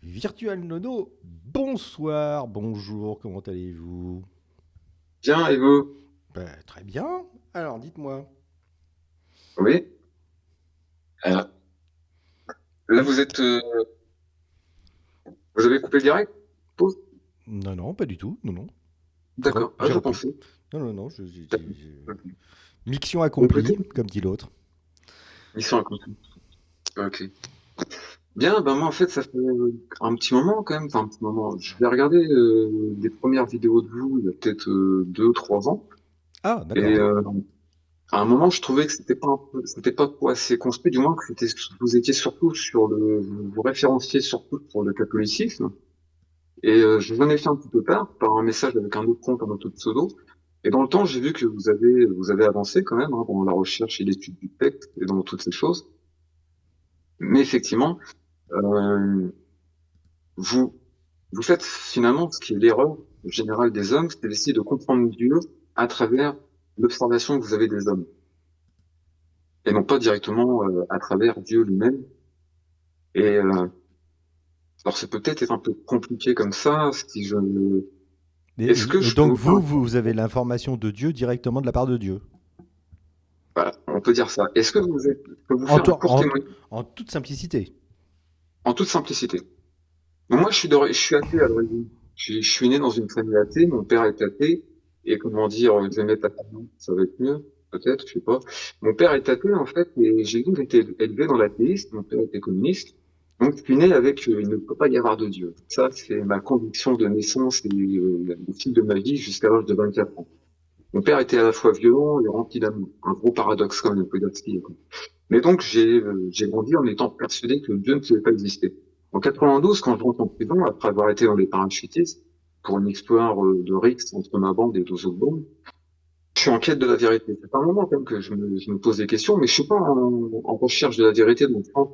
Virtual Nono, bonsoir, bonjour, comment allez-vous? Bien, et vous? Très bien. Alors, dites-moi. Oui. Alors, là, vous avez coupé le direct? Pause. Non, non, pas du tout. Non, non. D'accord. Ah, J'ai je repris. pensais. Non, non, non. Ok. Mission Bon, écoutez, accomplie, comme dit l'autre. mission accomplie. Ok. Bien, ben moi, en fait, ça fait un petit moment quand même. Enfin, un petit moment. Je vais regarder des premières vidéos de vous, il y a peut-être 2 ou 3 ans. Ah, Et d'accord. à un moment, je trouvais que c'était pas trop assez construit, du moins que vous étiez surtout vous référenciez surtout sur le catholicisme. Et je vous en ai fait un petit peu part par un message avec un autre compte, un autre pseudo. Et dans le temps, j'ai vu que vous avez avancé quand même dans la recherche et l'étude du texte et dans toutes ces choses. Mais effectivement, euh, vous vous faites finalement ce qui est l'erreur générale des hommes, c'est d'essayer de comprendre Dieu à travers l'observation que vous avez des hommes, et non pas directement à travers Dieu lui-même. Et alors c'est peut-être être un peu compliqué comme ça. Si je Est-ce que Et je peux donc, vous faire un... vous avez l'information de Dieu directement de la part de Dieu. Voilà, on peut dire ça. Je peux vous En, faire un to- court en, témoignage en toute simplicité. en toute simplicité. Donc moi, je suis athée à l'origine. Je suis né dans une famille athée. Mon père est athée. Et comment dire, je vais mettre athée, ça va être mieux, peut-être, je sais pas. Mon père est athée, en fait, et j'ai donc été élevé dans l'athéisme. Mon père était communiste. Donc, je suis né avec, il ne peut pas y avoir de Dieu. Ça, c'est ma conviction de naissance et au fil de ma vie jusqu'à l'âge de 24 ans. Mon père était à la fois violent et rempli d'amour. Un gros paradoxe, quand même, on peut dire ce qu'il est. Mais donc, j'ai grandi en étant persuadé que Dieu ne pouvait pas exister. En 92, quand je rentre en prison, après avoir été dans les parachutistes, pour une histoire de rixe entre ma bande et 12 autres bandes, je suis en quête de la vérité. C'est pas un moment quand même que je me pose des questions, mais je suis pas en recherche de la vérité dans le sens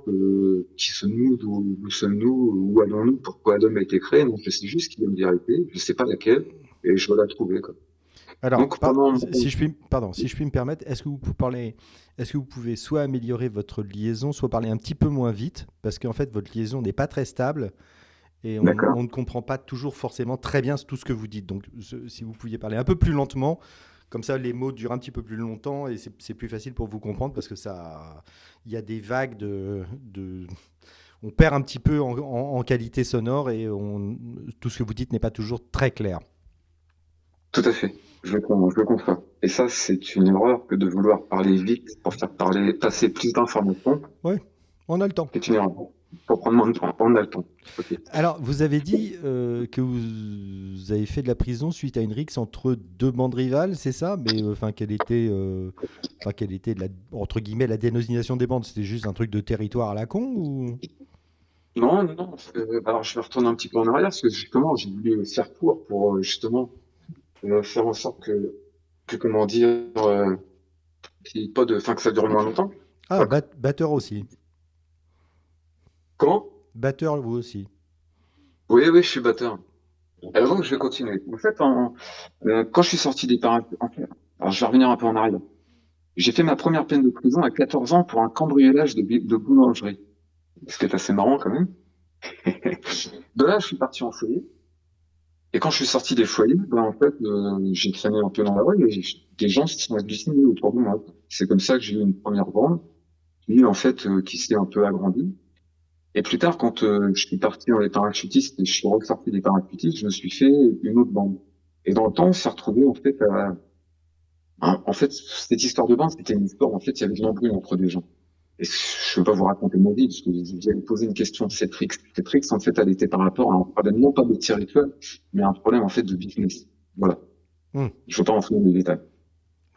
qui sommes-nous, d'où sommes-nous, où allons-nous, pourquoi l'homme a été créé. Non, je sais juste qu'il y a une vérité, je sais pas laquelle, et je dois la trouver, quoi. Alors, Donc, pendant si je puis, pardon, si je puis me permettre, est-ce que vous pouvez soit améliorer votre liaison, soit parler un petit peu moins vite, parce qu'en fait, votre liaison n'est pas très stable et D'accord. on ne comprend pas toujours forcément très bien tout ce que vous dites. Donc, si vous pouviez parler un peu plus lentement, comme ça, les mots durent un petit peu plus longtemps et c'est plus facile pour vous comprendre parce que ça, il y a des vagues on perd un petit peu en qualité sonore et tout ce que vous dites n'est pas toujours très clair. Tout à fait. Je le conçois. Et ça, c'est une erreur que de vouloir parler vite pour faire passer plus d'informations. Ouais, on a le temps. C'est une erreur. Pour prendre moins de temps. On a le temps. Ok. Alors, vous avez dit que vous avez fait de la prison suite à une rixe entre deux bandes rivales, c'est ça? Mais enfin, quelle était entre guillemets la dénomination des bandes? C'était juste un truc de territoire à la con ou? Non, non, non. Alors, je vais retourner un petit peu en arrière parce que justement, j'ai voulu faire court pour justement faire en sorte que comment dire, qu'il y ait pas de, enfin, que ça dure moins longtemps. Ah, D'accord. batteur aussi. Comment? Batteur, vous aussi. Oui, oui, je suis batteur. Alors donc, je vais continuer. En fait, quand je suis sorti des parages, alors je vais revenir un peu en arrière. J'ai fait ma première peine de prison à 14 ans pour un cambriolage de boulangerie. Ce qui est assez marrant quand même. De là, je suis parti en foyer. Et quand je suis sorti des foyers, ben, en fait, j'ai traîné un peu dans la rue et des gens se sont agglutinés autour de moi. C'est comme ça que j'ai eu une première bande, puis en fait, qui s'est un peu agrandie. Et plus tard, quand je suis parti dans les parachutistes et je suis ressorti des parachutistes, je me suis fait une autre bande. Et dans le temps, on s'est retrouvé en fait en fait, cette histoire de bande, c'était une histoire, en fait, il y avait de l'embrouille entre des gens. Et je ne veux pas vous raconter ma vie, parce que vous allez poser une question de Cetrix. Cetrix, en fait, elle était par rapport à un problème, non pas de territoire, mais un problème, en fait, de business. Voilà. Hmm. Je ne veux pas rentrer dans les détails.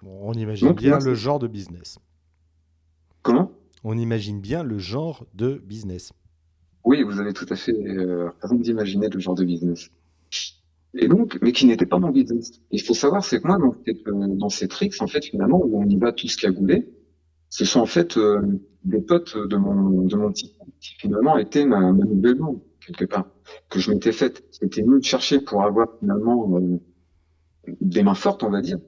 Bon, on imagine Donc, moi, bien le genre de business. comment? On imagine bien le genre de business. Oui, vous avez tout à fait raison d'imaginer le genre de business. Et donc, mais qui n'était pas mon business. Il faut savoir, c'est que moi, dans Cetrix, en fait, finalement, où on y va tous cagoulés, ce sont en fait des potes de mon petit groupe qui finalement étaient ma nouvelle bande, quelque part, que je m'étais faite. C'était mieux de chercher pour avoir finalement des mains fortes, on va dire.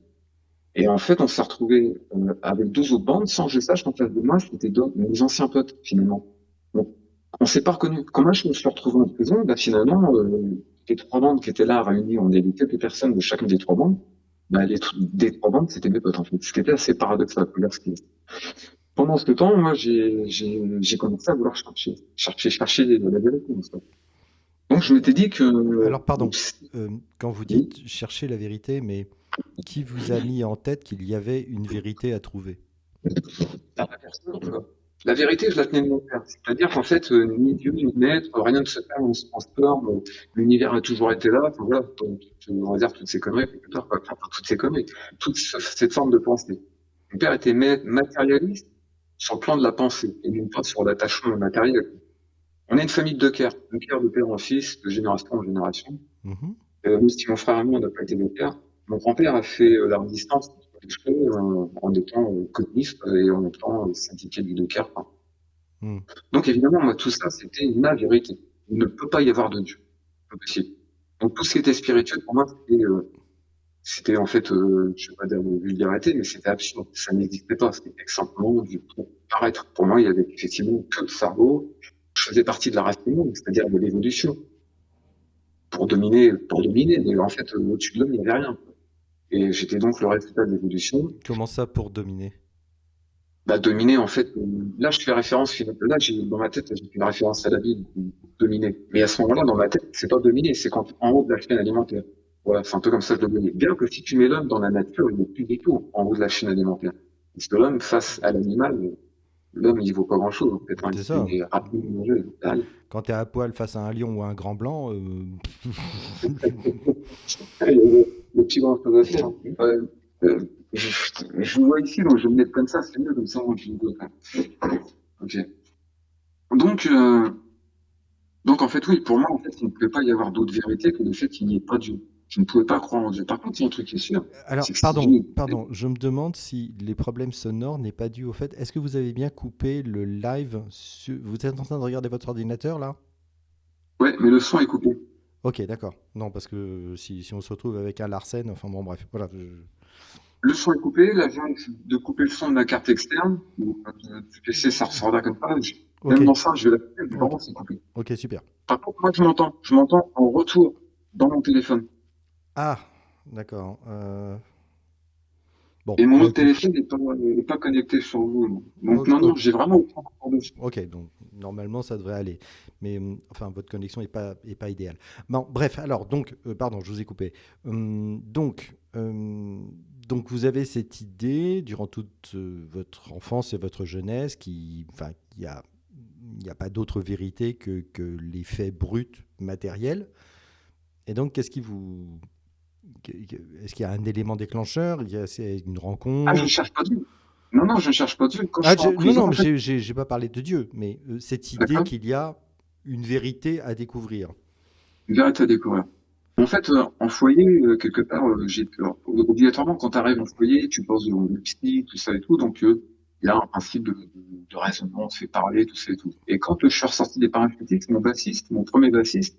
Et en fait, on s'est retrouvés avec deux autres bandes, sans que je sache qu'en face de moi, c'était mes anciens potes, finalement. Donc, on s'est pas reconnus. Quand moi, je me suis retrouvé en prison, bah, finalement, les trois bandes qui étaient là, réunies, on était quelques personnes de chacune des trois bandes, bah, des trois bandes, c'était mes potes, en fait. Ce qui était assez paradoxal. Pendant ce temps, moi, j'ai commencé à vouloir chercher la vérité, en fait. Donc, je m'étais dit que, Alors, pardon, quand vous dites chercher la vérité, mais qui vous a mis en tête qu'il y avait une vérité à trouver? par la personne, quoi. La vérité, je la tenais de mon père. C'est-à-dire qu'en fait, ni Dieu, ni maître, rien ne se perd, on se transforme, l'univers a toujours été là, enfin, voilà, on va dire toutes ces conneries, quelque part, quoi. Enfin, pas toutes ces conneries, cette forme de pensée. Mon père était matérialiste sur le plan de la pensée, et non pas sur l'attachement matériel. On est une famille de dockers, dockers de père en fils, de génération en génération. Mhm. Même si mon frère et moi, on n'a pas été dockers, mon grand-père a fait la résistance contre les cheveux, en étant communiste et en étant syndiqué du docker. Enfin, Hmm. donc évidemment, moi, tout ça, c'était ma vérité. Il ne peut pas y avoir de Dieu. Pas possible. Donc tout ce qui était spirituel, pour moi, c'était en fait, je vais pas dire de vulgarité, mais c'était absurde. Ça n'existait pas. C'était simplement du pour paraître. Pour moi, il y avait effectivement que le cerveau. Je faisais partie de la race humaine, c'est-à-dire de l'évolution. Pour dominer. Mais en fait, au-dessus de l'homme, il n'y avait rien. Et j'étais donc le résultat de l'évolution. Comment ça pour dominer? Bah, dominer, en fait, là, je fais référence, là, dans ma tête, j'ai fait une référence à la Bible, dominer. Mais à ce moment-là, dans ma tête, c'est pas dominer, c'est quand, en haut de la chaîne alimentaire. Voilà, c'est un peu comme ça que je le voyais. Bien que si tu mets l'homme dans la nature, il n'est plus du tout en haut de la chaîne alimentaire. Parce que l'homme, face à l'animal, l'homme, il vaut pas grand-chose, en fait, hein. C'est ça. Il est rapidement mangé, total. Quand tu es à poil face à un lion ou à un grand blanc, Il y a le petit grand-chose à faire. Ouais. Euh, je, je vous vois ici, donc je vais me mettre comme ça, c'est mieux, comme ça, moi, je vous vois. Ok. Donc, donc en fait, oui, pour moi, en fait, il ne pouvait pas y avoir d'autre vérité que le fait qu'il n'y ait pas Dieu. Je ne pouvais pas croire en Dieu. Par contre, il y a un truc qui est sûr, alors, c'est que si Dieu pardon, existait, pardon, je me demande si les problèmes sonores n'est pas dû au fait. Est-ce que vous avez bien coupé le live Vous êtes en train de regarder votre ordinateur là? ouais, mais le son est coupé. Ok, d'accord. Non, parce que si on se retrouve avec un Larsen, enfin bon, bref, voilà. Le son est coupé, là, je viens de couper le son de la carte externe. Donc, du PC, ça ressort là comme ça. Ok, Même dans ça, je vais la couper, mais ok, vraiment, c'est coupé. ok, super. Par contre, moi, je m'entends. Je m'entends en retour dans mon téléphone. Ah, d'accord. Bon, Et mon bah autre écoute, téléphone n'est pas connecté sur vous. Donc, non, non, ok, j'ai vraiment aucun rapport dessus. ok, donc normalement ça devrait aller. Mais enfin, votre connexion est pas idéale. Bon, bref, alors, donc, pardon, je vous ai coupé. Donc, vous avez cette idée durant toute votre enfance et votre jeunesse enfin, il n'y a pas d'autre vérité que les faits bruts matériels. Et donc, est-ce qu'il y a un élément déclencheur? C'est une Ah, je ne rencontre? cherche pas Dieu. Non, non, je ne cherche pas Dieu. Quand je suis en Non, prison, non, en mais fait, j'ai pas parlé de Dieu, mais cette idée d'accord? qu'il y a une vérité à découvrir. Une vérité à découvrir. En fait, en foyer, quelque part, obligatoirement, quand tu arrives en foyer, tu poses devant le psy, tout ça et tout, donc il y a un principe de raisonnement, on se fait parler, tout ça et tout. Et quand je suis ressorti des parachutistes, mon bassiste, mon premier bassiste,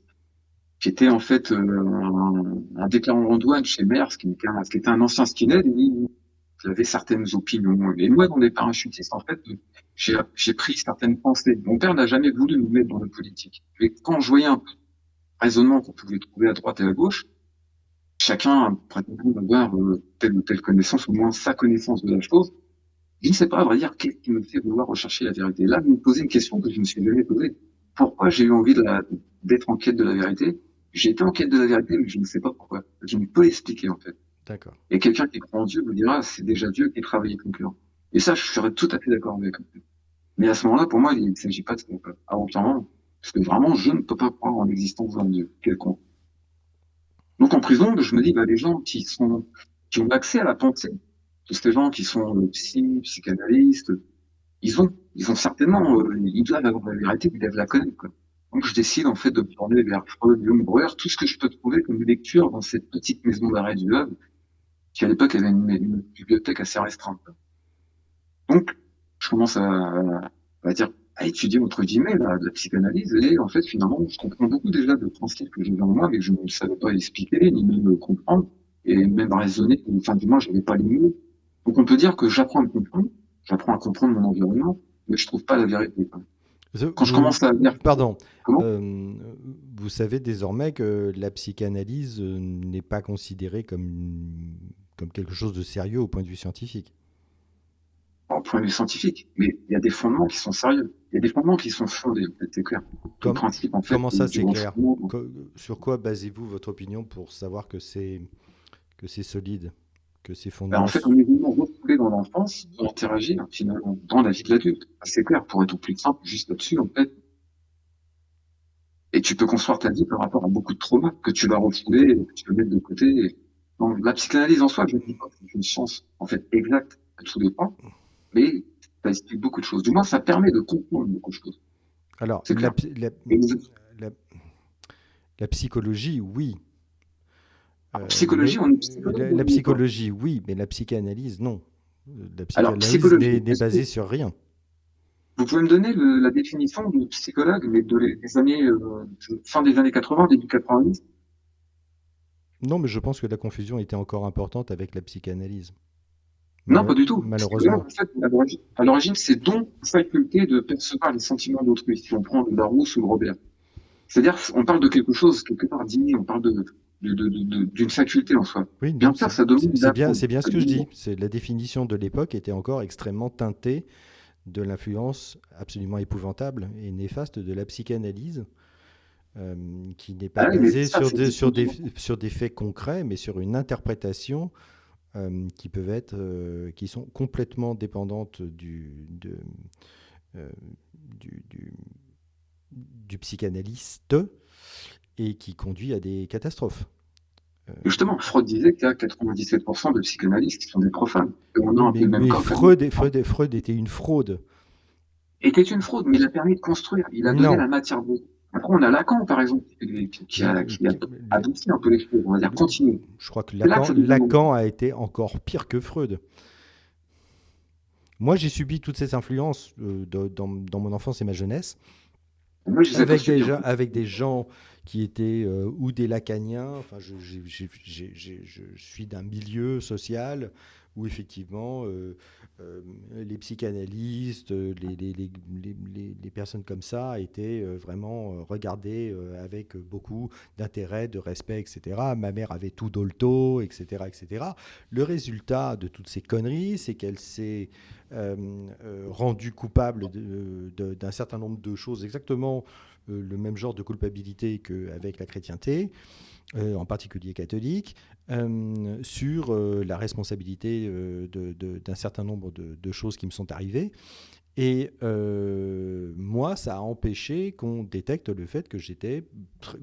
qui était en fait un déclarant en douane chez Maersk, qui était un ancien skinhead, il avait certaines opinions. Et moi, dans les parachutistes, en fait, j'ai pris certaines pensées. Mon père n'a jamais voulu nous mettre dans la politique. Et quand je voyais un raisonnement qu'on pouvait trouver à droite et à gauche, chacun prétend avoir telle ou telle connaissance, au moins sa connaissance de la chose. Je ne sais pas, à vrai dire, qu'est-ce qui me fait vouloir rechercher la vérité. Là, vous me posez une question que je ne me suis jamais posée. Pourquoi j'ai eu envie d'être en quête de la vérité? J'ai été en quête de la vérité, mais je ne sais pas pourquoi. Je ne peux l'expliquer, en fait. D'accord. Et quelqu'un qui croit en Dieu vous dira, c'est déjà Dieu qui travaille avec mon cœur. Et ça, je serais tout à fait d'accord avec. Mais à ce moment-là, pour moi, il ne s'agit pas de ça, à aucun moment. Parce que vraiment, je ne peux pas croire en l'existence d'un Dieu quelconque. Donc en prison, je me dis, bah, les gens qui ont accès à la pensée, tous ces gens qui sont psychanalystes, ils ont certainement, ils doivent avoir la vérité, ils doivent la connaître, quoi. Donc je décide en fait de me tourner vers Freud, Jung, Breuer, tout ce que je peux trouver comme lecture dans cette petite maison d'arrêt du Havre, qui à l'époque avait une bibliothèque assez restreinte. Donc je commence à dire, à étudier entre guillemets la psychanalyse, et en fait finalement je comprends beaucoup déjà de principes que j'avais en moi, mais que je ne savais pas expliquer ni même comprendre. et même raisonner. Enfin, du moins, j'avais pas les mots. Donc, on peut dire que j'apprends à comprendre mon environnement, mais je trouve pas la vérité, quoi. Quand je commence à dire, Pardon. comment? Euh, Vous savez désormais que la psychanalyse n'est pas considérée comme quelque chose de sérieux au point de vue scientifique. Au point de vue scientifique, mais il y a des fondements qui sont sérieux. Il y a des fondements qui sont fondés, en fait, c'est clair. Tout le Com- principe, en fait, Comment ça, du c'est clair? refondement. Sur quoi basez-vous votre opinion pour savoir que c'est solide, que ces Ben, en fondements... fait, on est vraiment refoulé dans l'enfance, on interagit, hein, finalement, dans la vie de l'adulte. C'est clair, pour être au plus simple, juste là-dessus, en fait. Et tu peux construire ta vie par rapport à beaucoup de traumas que tu vas refouler, que tu peux mettre de côté. Donc, la psychanalyse en soi, je ne dis pas que c'est une science, en fait, exacte à tous les points, mais ça explique beaucoup de choses. Du moins, ça permet de comprendre beaucoup de choses. Alors, C'est clair. Et la- la psychologie, oui. en psychologie, Mais on est psychologue ou la on n'est pas? psychologie, oui, mais la psychanalyse, non. La Alors, psychanalyse psychologie, n'est basée sur rien. vous pouvez me donner la définition de psychologue, mais des années, fin des années 80, début 90? Non, mais je pense que la confusion était encore importante avec la psychanalyse. Non, pas du tout. Psychologue, Malheureusement. en fait, à l'origine, c'est don, faculté de percevoir les sentiments d'autrui, si on prend le Larousse ou le Robert. C'est-à-dire, on parle de quelque chose, quelque part d'inné, on parle d'une faculté en soi. Oui, Bien non, sûr, ça demande d'apprendre. c'est bien ce que je dis. C'est la définition de l'époque était encore extrêmement teintée de l'influence absolument épouvantable et néfaste de la psychanalyse, qui n'est pas Ah oui, mais basée ça, c'est justement, sur des faits concrets, mais sur une interprétation qui sont complètement dépendantes euh, du, du- du psychanalyste et qui conduit à des catastrophes. Euh, justement, Freud disait qu'il y a 97% de psychanalystes qui sont des profanes. Et on a oui, un peu le même mais cas que nous. Freud était une fraude. Était une fraude, mais il a permis de construire. Il a donné Non. la matière brute. Après, on a Lacan, par exemple, qui a adouci un peu les choses, on va dire, continué. Je crois que C'est là que ça devient bon. Lacan a été encore pire que Freud. Moi, j'ai subi toutes ces influences dans mon enfance et ma jeunesse, Moi, je les ai pas suivis, en fait. avec des gens qui étaient ou des lacaniens. Enfin, je suis d'un milieu social où effectivement euh, les psychanalystes, les personnes comme ça étaient vraiment regardées avec beaucoup d'intérêt, de respect, etc. Ma mère avait tout Dolto, etc., etc. Le résultat de toutes ces conneries, c'est qu'elle s'est rendue coupable d'un certain nombre de choses exactement le même genre de culpabilité qu'avec la chrétienté, en particulier catholique, sur la responsabilité d'un certain nombre de choses qui me sont arrivées. Et moi, ça a empêché qu'on détecte le fait que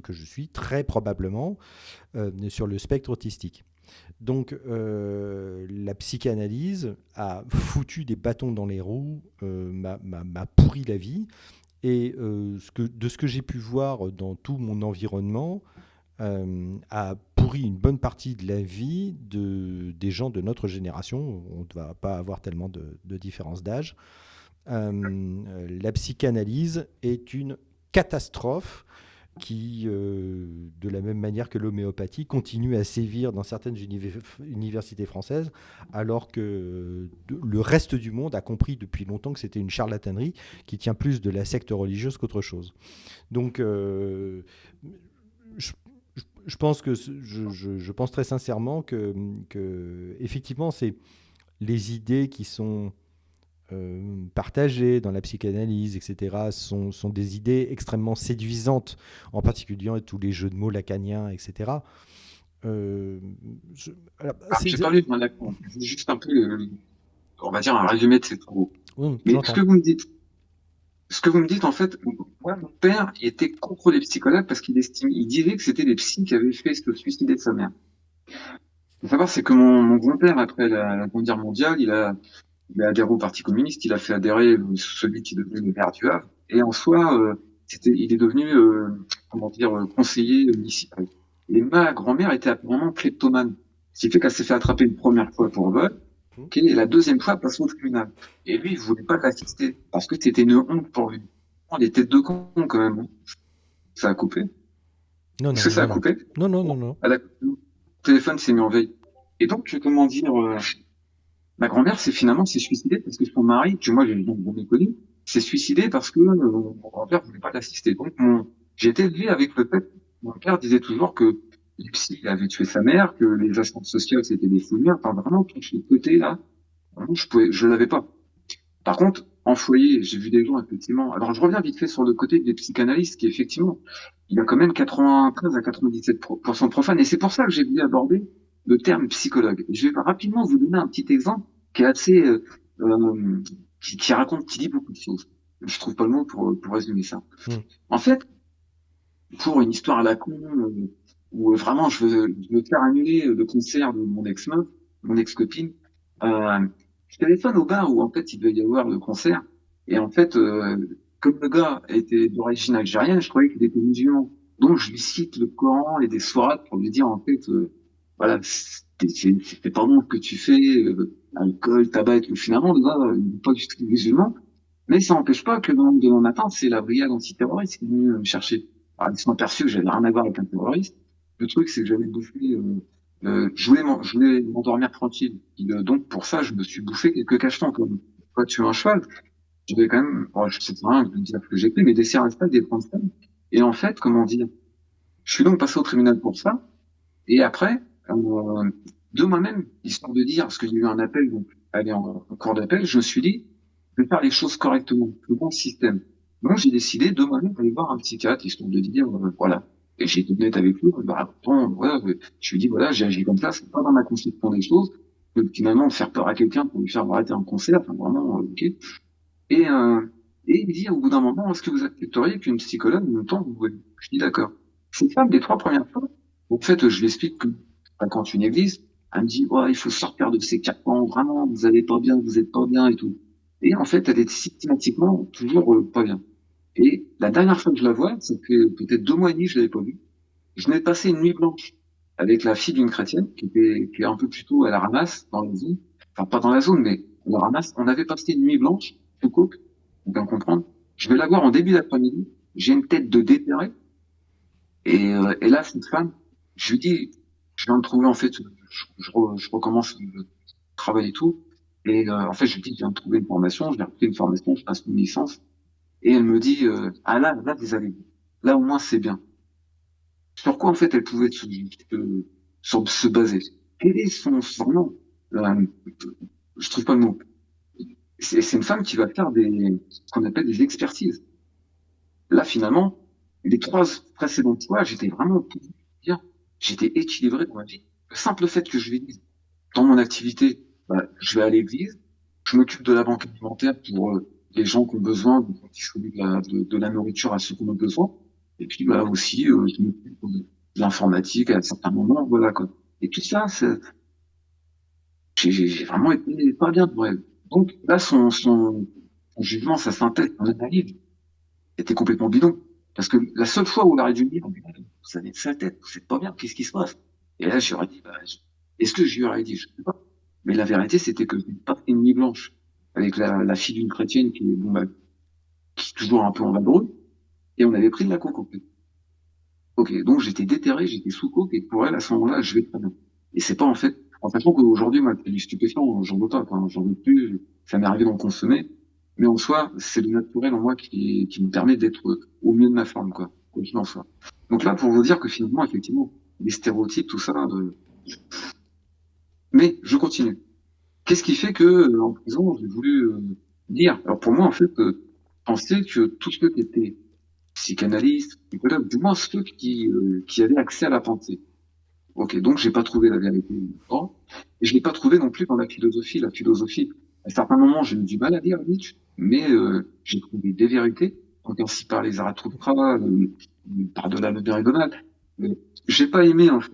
que je suis très probablement sur le spectre autistique. Donc, la psychanalyse a foutu des bâtons dans les roues, m'a pourri la vie. Et de ce que j'ai pu voir dans tout mon environnement, a pourri une bonne partie de la vie des gens de notre génération. On ne va pas avoir tellement de différence d'âge. La psychanalyse est une catastrophe qui, de la même manière que l'homéopathie, continue à sévir dans certaines universités françaises, alors que le reste du monde a compris depuis longtemps que c'était une charlatanerie qui tient plus de la secte religieuse qu'autre chose. Donc, je, je pense je pense très sincèrement que effectivement, c'est les idées qui sont partagées dans la psychanalyse, etc., sont des idées extrêmement séduisantes, en particulier tous les jeux de mots lacaniens, etc. Euh, je- alors, Ah, j'ai pas lu de Lacan. C'est juste un peu, on va dire, un résumé de ses travaux. oui, Mais j'entends. ce que vous me dites, en fait, moi, mon père, il était contre les psychologues parce il disait que c'était des psys qui avaient fait se suicider de sa mère. Il faut savoir, c'est que mon grand-père, après la Seconde Guerre mondiale, il a adhéré au Parti communiste, il a fait adhérer celui qui est devenu le maire du Havre, et en soi, il est devenu, comment dire, conseiller municipal. Et ma grand-mère était apparemment kleptomane, ce qui fait qu'elle s'est fait attraper une première fois pour vol, ok, et la deuxième fois, passe au tribunal. Et lui, il voulait pas l'assister, parce que c'était une honte pour lui. On était deux cons, quand même, hein. Ça a coupé. Non, Est-ce que non, ça a non, non. coupé? Non, non, non, non. Ah, d'accord. téléphone s'est mis en veille. Et donc, comment dire, ma grand-mère, s'est suicidée parce que son mari, que moi, j'ai donc jamais connu, s'est suicidé parce que mon grand-père voulait pas l'assister. Donc, j'ai été élevé avec le fait que mon père disait toujours que les psys avaient tué sa mère, que les assistantes sociales, c'était des fouilleurs. Enfin, vraiment, tout ce côté-là, vraiment, je l'avais pas. Par contre, en foyer, j'ai vu des gens, effectivement. Alors, je reviens vite fait sur le côté des psychanalystes, qui, effectivement, il y a quand même 93 à 97% de profanes. Et c'est pour ça que j'ai voulu aborder le terme psychologue. Je vais rapidement vous donner un petit exemple qui est assez, qui raconte, qui dit beaucoup de choses. Je trouve pas le mot pour résumer ça. Hmm. En fait, pour une histoire à la con, où vraiment je veux faire annuler le concert de mon ex-meuf, mon ex-copine, euh, je téléphone au bar où en fait il devait y avoir le concert. Et en fait, comme le gars était d'origine algérienne, je croyais qu'il était musulman. Donc je lui cite le Coran et des sourates pour lui dire en fait, voilà, c'était pas bon ce que tu fais, alcool, tabac et tout. Finalement, le gars, il n'est pas du tout musulman. Mais ça n'empêche pas que le lendemain matin, c'est la brigade antiterroriste qui est venue me chercher. Alors, ils sont aperçus que j'avais rien à voir avec un terroriste. Le truc, c'est que j'avais bouffé, je voulais m'endormir tranquille. Donc, pour ça, je me suis bouffé quelques cachetons, comme toi, tu es un cheval. Je vais quand même, bon, je sais pas, rien de dire que j'ai pris, mais des Serrastal, des Transtal. Et en fait, comment dire, je suis donc passé au tribunal pour ça. Et après, de moi-même, histoire de dire, parce qu'il y a eu un appel, donc, aller en cours d'appel, je me suis dit, je vais faire les choses correctement, le bon système. Donc, j'ai décidé de moi-même d'aller voir un psychiatre, histoire de dire, voilà. Et j'ai été honnête avec lui, bah, bon, voilà, je lui ai dit, voilà, j'ai agi comme ça, c'est pas dans ma conception des choses, que finalement, faire peur à quelqu'un pour lui faire arrêter un concert, enfin, vraiment, ok. Et, euh, et il me dit, au bout d'un moment, est-ce que vous accepteriez qu'une psychologue me tente vous voyez. Je dis, d'accord. Cette femme, les 3 premières fois, en fait, je lui explique que, quand une église, elle me dit, ouais, il faut sortir de ces carcans, vraiment, vous allez pas bien, vous êtes pas bien et tout. Et en fait, elle est systématiquement toujours pas bien. Et la dernière fois que je la vois, ça fait peut-être 2 mois et demi que je l'avais pas vue. Je venais de passer une nuit blanche avec la fille d'une chrétienne qui est un peu plus tôt à la ramasse dans la zone. Enfin, pas dans la zone, mais à la ramasse. On avait passé une nuit blanche, tout coke, on bien comprendre. Je vais la voir en début d'après-midi. J'ai une tête de déterré. Et là, cette femme, je lui dis, je viens de trouver, en fait, je recommence le travail et tout. Et en fait, je lui dis, je viens de trouver une formation, je viens de trouver une formation, je passe une licence. Et elle me dit, ah là, vous allez, là, au moins, c'est bien. Sur quoi, en fait, elle pouvait se baser? Quel est son nom? Euh, je trouve pas le mot. C'est une femme qui va faire ce qu'on appelle des expertises. Là, finalement, les 3 précédentes fois, j'étais vraiment bien. J'étais équilibré dans ma vie. Le simple fait que je vais dire, dans mon activité, bah, je vais à l'église, je m'occupe de la banque alimentaire pour les gens qui ont besoin, de distribuer de la nourriture à ceux qui en ont besoin. Et puis bah, aussi, je m'occupe de l'informatique à certains moments, voilà quoi. Et tout ça, j'ai vraiment été pas bien. Ouais. Donc là, son jugement, sa synthèse, son analyse était complètement bidon. Parce que la seule fois où il aurait dû me dire, vous avez une sale tête, vous êtes pas bien, qu'est-ce qui se passe? Et là, j'aurais dit, bah, est-ce que je lui aurais dit? Je sais pas. Mais la vérité, c'était que je n'ai pas fait une nuit blanche avec la fille d'une chrétienne qui est, bon, bah, qui est toujours un peu en vadrouille, et on avait pris de la coke en fait. Ok, donc j'étais déterré, j'étais sous coke, et pour elle, à ce moment-là, je vais très bien. Et c'est pas en fait, en sachant qu'aujourd'hui, moi, c'est du stupéfiant, j'en veux pas, quoi, j'en veux plus, ça m'est arrivé d'en consommer, mais en soi, c'est le naturel en moi qui me permet d'être au mieux de ma forme, quoi qu'il en soit. Donc là, pour vous dire que finalement, effectivement, les stéréotypes, tout ça, mais je continue. Qu'est-ce qui fait que, en prison, j'ai voulu dire, alors pour moi, en fait, je pensais que tous ceux qui étaient psychanalystes, psychologues, du moins ceux qui avaient accès à la pensée. Ok, donc j'ai pas trouvé la vérité dedans, et je l'ai pas trouvé non plus dans la philosophie. La philosophie, à certains moments, j'ai eu du mal à lire Nietzsche, mais j'ai trouvé des vérités, donc ainsi par les Zarathustra, par-delà le bien et le mal. J'ai pas aimé, en fait,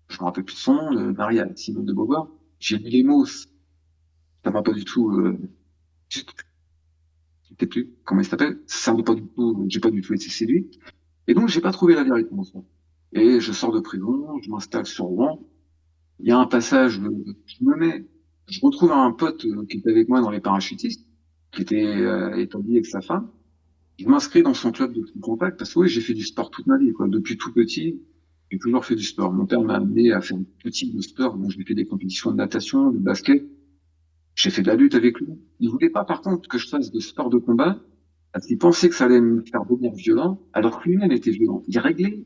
je me rappelle plus de son nom, Maria Simone de Beauvoir. J'ai lu les mots, ça m'a pas du tout, je sais plus comment il s'appelle, ça m'a pas du tout, j'ai pas du tout été séduit, et donc j'ai pas trouvé la vérité en soi. Et je sors de prison, je m'installe sur Rouen. Il y a un passage, je retrouve un pote qui était avec moi dans les parachutistes, qui était établi avec sa femme. Je m'inscris dans son club de contact parce que oui, j'ai fait du sport toute ma vie, quoi. Depuis tout petit, J'ai toujours fait du sport. Mon père m'a amené à faire tout type de sport. Donc, j'ai fait des compétitions de natation, de basket. J'ai fait de la lutte avec lui. Il voulait pas, par contre, que je fasse de sport de combat, parce qu'il pensait que ça allait me faire devenir violent, alors que lui-même était violent. Il réglait le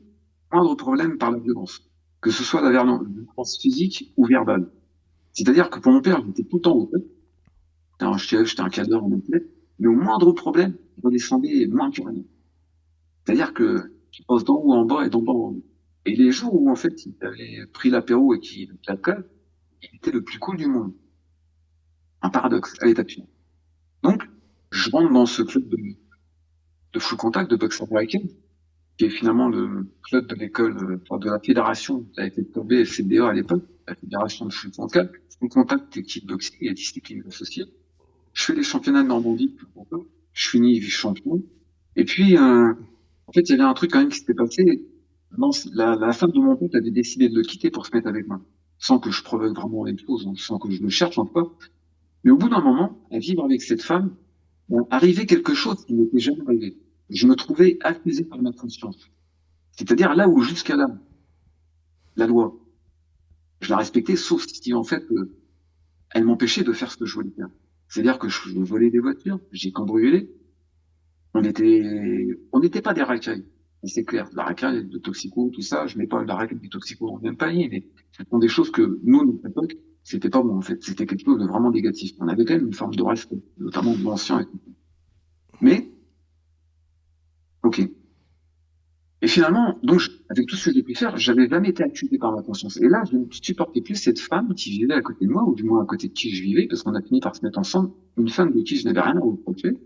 moindre problème par la violence, que ce soit la violence physique ou verbale. C'est-à-dire que pour mon père, j'étais tout le temps au top. J'étais un chef, j'étais un cadre en athlète, mais au moindre problème, il redescendait moins que rien. C'est-à-dire que je passe d'en haut en bas et d'en bas en haut. Et les jours où, en fait, il avait pris l'apéro et qu'il l'alcool, il était le plus cool du monde. Un paradoxe à l'état pur. Donc, je rentre dans ce club de full contact, de boxe américaine, qui est finalement le club de l'école, enfin, de la fédération, ça a été tombé FCDA à l'époque, la fédération de full contact et kickboxing et discipline associée. Je fais les championnats de Normandie, je finis vice-champion. Et puis, en fait, il y avait un truc quand même qui s'était passé. Non, la femme de mon pote avait décidé de le quitter pour se mettre avec moi, sans que je provoque vraiment les choses, hein, sans que je le cherche en tout cas. Mais au bout d'un moment, à vivre avec cette femme, bon, arrivait quelque chose qui n'était jamais arrivé. Je me trouvais accusé par ma conscience. C'est-à-dire là où jusqu'à là, la loi, je la respectais, sauf si en fait, elle m'empêchait de faire ce que je voulais faire. C'est-à-dire que je volais des voitures, j'ai cambriolé, on n'était pas des racailles. C'est clair, la racaille, de toxico, tout ça, je mets pas la racaille des toxico dans le même panier, mais ce sont des choses que nous, notre époque, c'était pas bon, en fait. C'était quelque chose de vraiment négatif. On avait quand même une forme de respect, notamment de l'ancien et tout. Mais, ok. Et finalement, donc, avec tout ce que j'ai pu faire, j'avais jamais été accusé par ma conscience. Et là, je ne supportais plus cette femme qui vivait à côté de moi, ou du moins à côté de qui je vivais, parce qu'on a fini par se mettre ensemble, une femme de qui je n'avais rien à reprocher,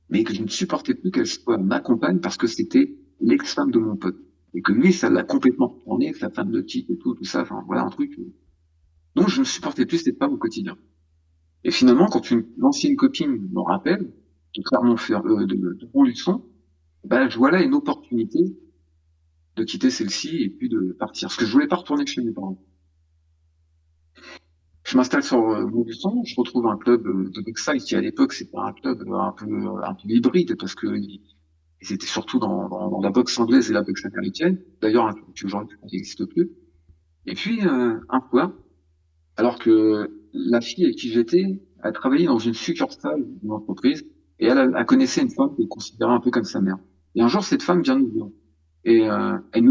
mais que je ne supportais plus qu'elle soit ma compagne parce que c'était l'ex-femme de mon pote. Et que lui, ça l'a complètement retourné, sa femme de type et tout ça, enfin, voilà un truc. Donc, je ne supportais plus cette femme au quotidien. Et finalement, quand une ancienne copine me rappelle, de Clermont-Ferrand, de Montluçon, bah, je vois là une opportunité de quitter celle-ci et puis de partir. Parce que je voulais pas retourner chez mes parents. Je m'installe sur Montluçon, je retrouve un club de Bexal qui à l'époque c'était un club un peu hybride parce que ils étaient surtout dans la boxe anglaise et la boxe américaine. D'ailleurs, un club qui aujourd'hui n'existe plus. Et puis un soir, alors que la fille avec qui j'étais a travaillé dans une succursale d'une entreprise et elle connaissait une femme qu'elle considérait un peu comme sa mère. Et un jour, cette femme vient nous voir et elle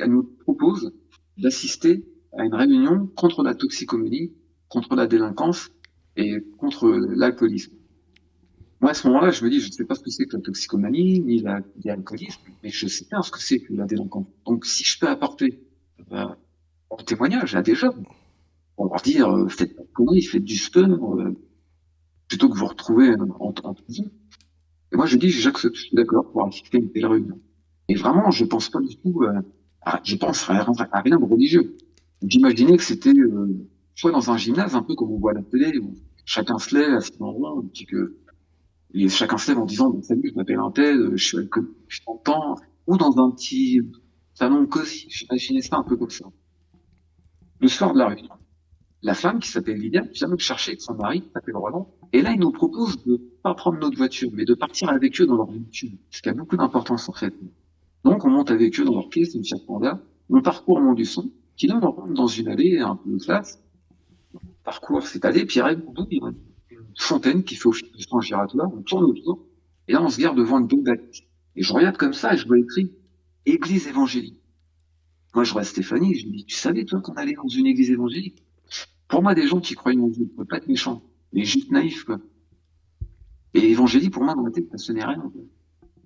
nous propose d'assister à une réunion contre la toxicomanie, contre la délinquance et contre l'alcoolisme. Moi, à ce moment-là, je me dis, je ne sais pas ce que c'est que la toxicomanie, ni l'alcoolisme, mais je sais bien ce que c'est que la délinquance. Donc, si je peux apporter un témoignage à des jeunes, pour leur dire, faites pas de conneries, faites du sport, plutôt que vous retrouver en prison. Et moi, je dis, j'accepte, je suis d'accord pour assister à une telle réunion. Et vraiment, je pense pas du tout, je pense à rien de religieux. J'imaginais que c'était, soit dans un gymnase, un peu comme on voit à la télé, où chacun se lève à ce moment, et puis que et chacun se lève en disant, bon, salut, je m'appelle un tel, je suis alcoolique, je t'entends, ou dans un petit salon cosy. J'imaginais ça un peu comme ça. Le soir de la réunion, la femme qui s'appelle Lydia vient nous chercher avec son mari, qui s'appelle Roland, et là, il nous propose de pas prendre notre voiture, mais de partir avec eux dans leur véhicule, ce qui a beaucoup d'importance en fait. Donc, on monte avec eux dans leur pièce, une Fiat Panda, on parcourt Mont-du-Son, qui là, on rentre dans une allée un peu classe, parcours cette allée, puis arrive au bout, il y a une fontaine qui fait office de sang giratoire, on tourne autour, et là, on se garde devant une bombe baptiste. Et je regarde comme ça, et je vois écrit Église évangélique. Moi, je vois Stéphanie, et je me dis, tu savais, toi, qu'on allait dans une église évangélique? Pour moi, des gens qui croient en Dieu, ne peuvent pas être méchants, mais juste naïfs, quoi. Et évangélique, pour moi, dans ma tête, ça sonnait rien, quoi.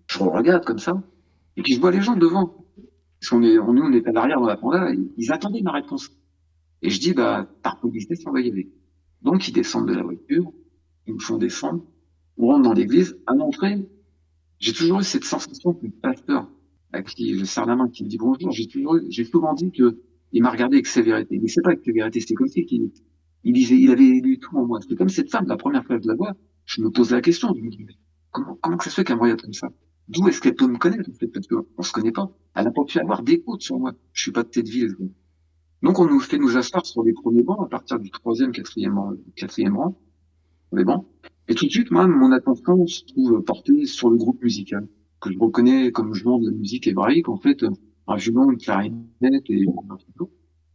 Je regarde comme ça, et puis je vois les gens devant. Parce nous, on est à l'arrière dans la panda, ils attendaient ma réponse. Et je dis, bah, par politesse, on va y aller. Donc, ils descendent de la voiture, ils me font descendre, on rentre dans l'église. À l'entrée, j'ai toujours eu cette sensation que le pasteur, à qui je serre la main, qui me dit bonjour, j'ai souvent dit que il m'a regardé avec sévérité. Mais c'est pas avec sévérité, c'est comme si il disait, il avait lu tout en moi. C'est comme cette femme, la première fois que je la vois, je me pose la question, je me dis, mais comment ça se fait qu'elle me regarde comme ça? D'où est-ce qu'elle peut me connaître, en fait, parce qu'on se connaît pas. Elle n'a pas pu avoir d'écoute sur moi. Je suis pas de tête ville. Donc, on nous fait nous asseoir sur les premiers bancs, à partir du troisième, quatrième rang, sur les bancs. Et tout de suite, moi, mon attention se trouve portée sur le groupe musical, que je reconnais comme jouant de la musique hébraïque. En fait, un violon, une clarinette et un piano.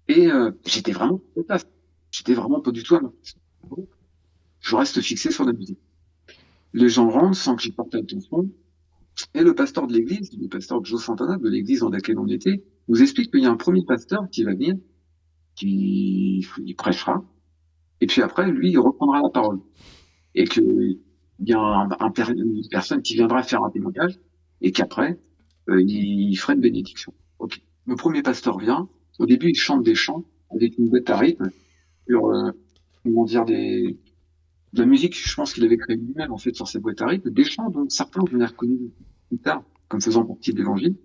Et j'étais vraiment pas à place. J'étais vraiment pas du tout à ma place. Je reste fixé sur la musique. Les gens rentrent sans que j'y porte attention. Et le pasteur de l'église, le pasteur Joe Santana de l'église dans laquelle on était, nous explique qu'il y a un premier pasteur qui va venir, qui prêchera. Et puis après, lui, il reprendra la parole. Et qu'il y a une personne qui viendra faire un témoignage. Et qu'après, il ferait une bénédiction. Ok. Le premier pasteur vient. Au début, il chante des chants avec une boîte à rythme sur, comment dire, de la musique, je pense qu'il avait créé lui-même, en fait, sur ses boîtes à rythme, des chants dont certains je l'ai reconnu plus tard, comme faisant partie de l'évangile.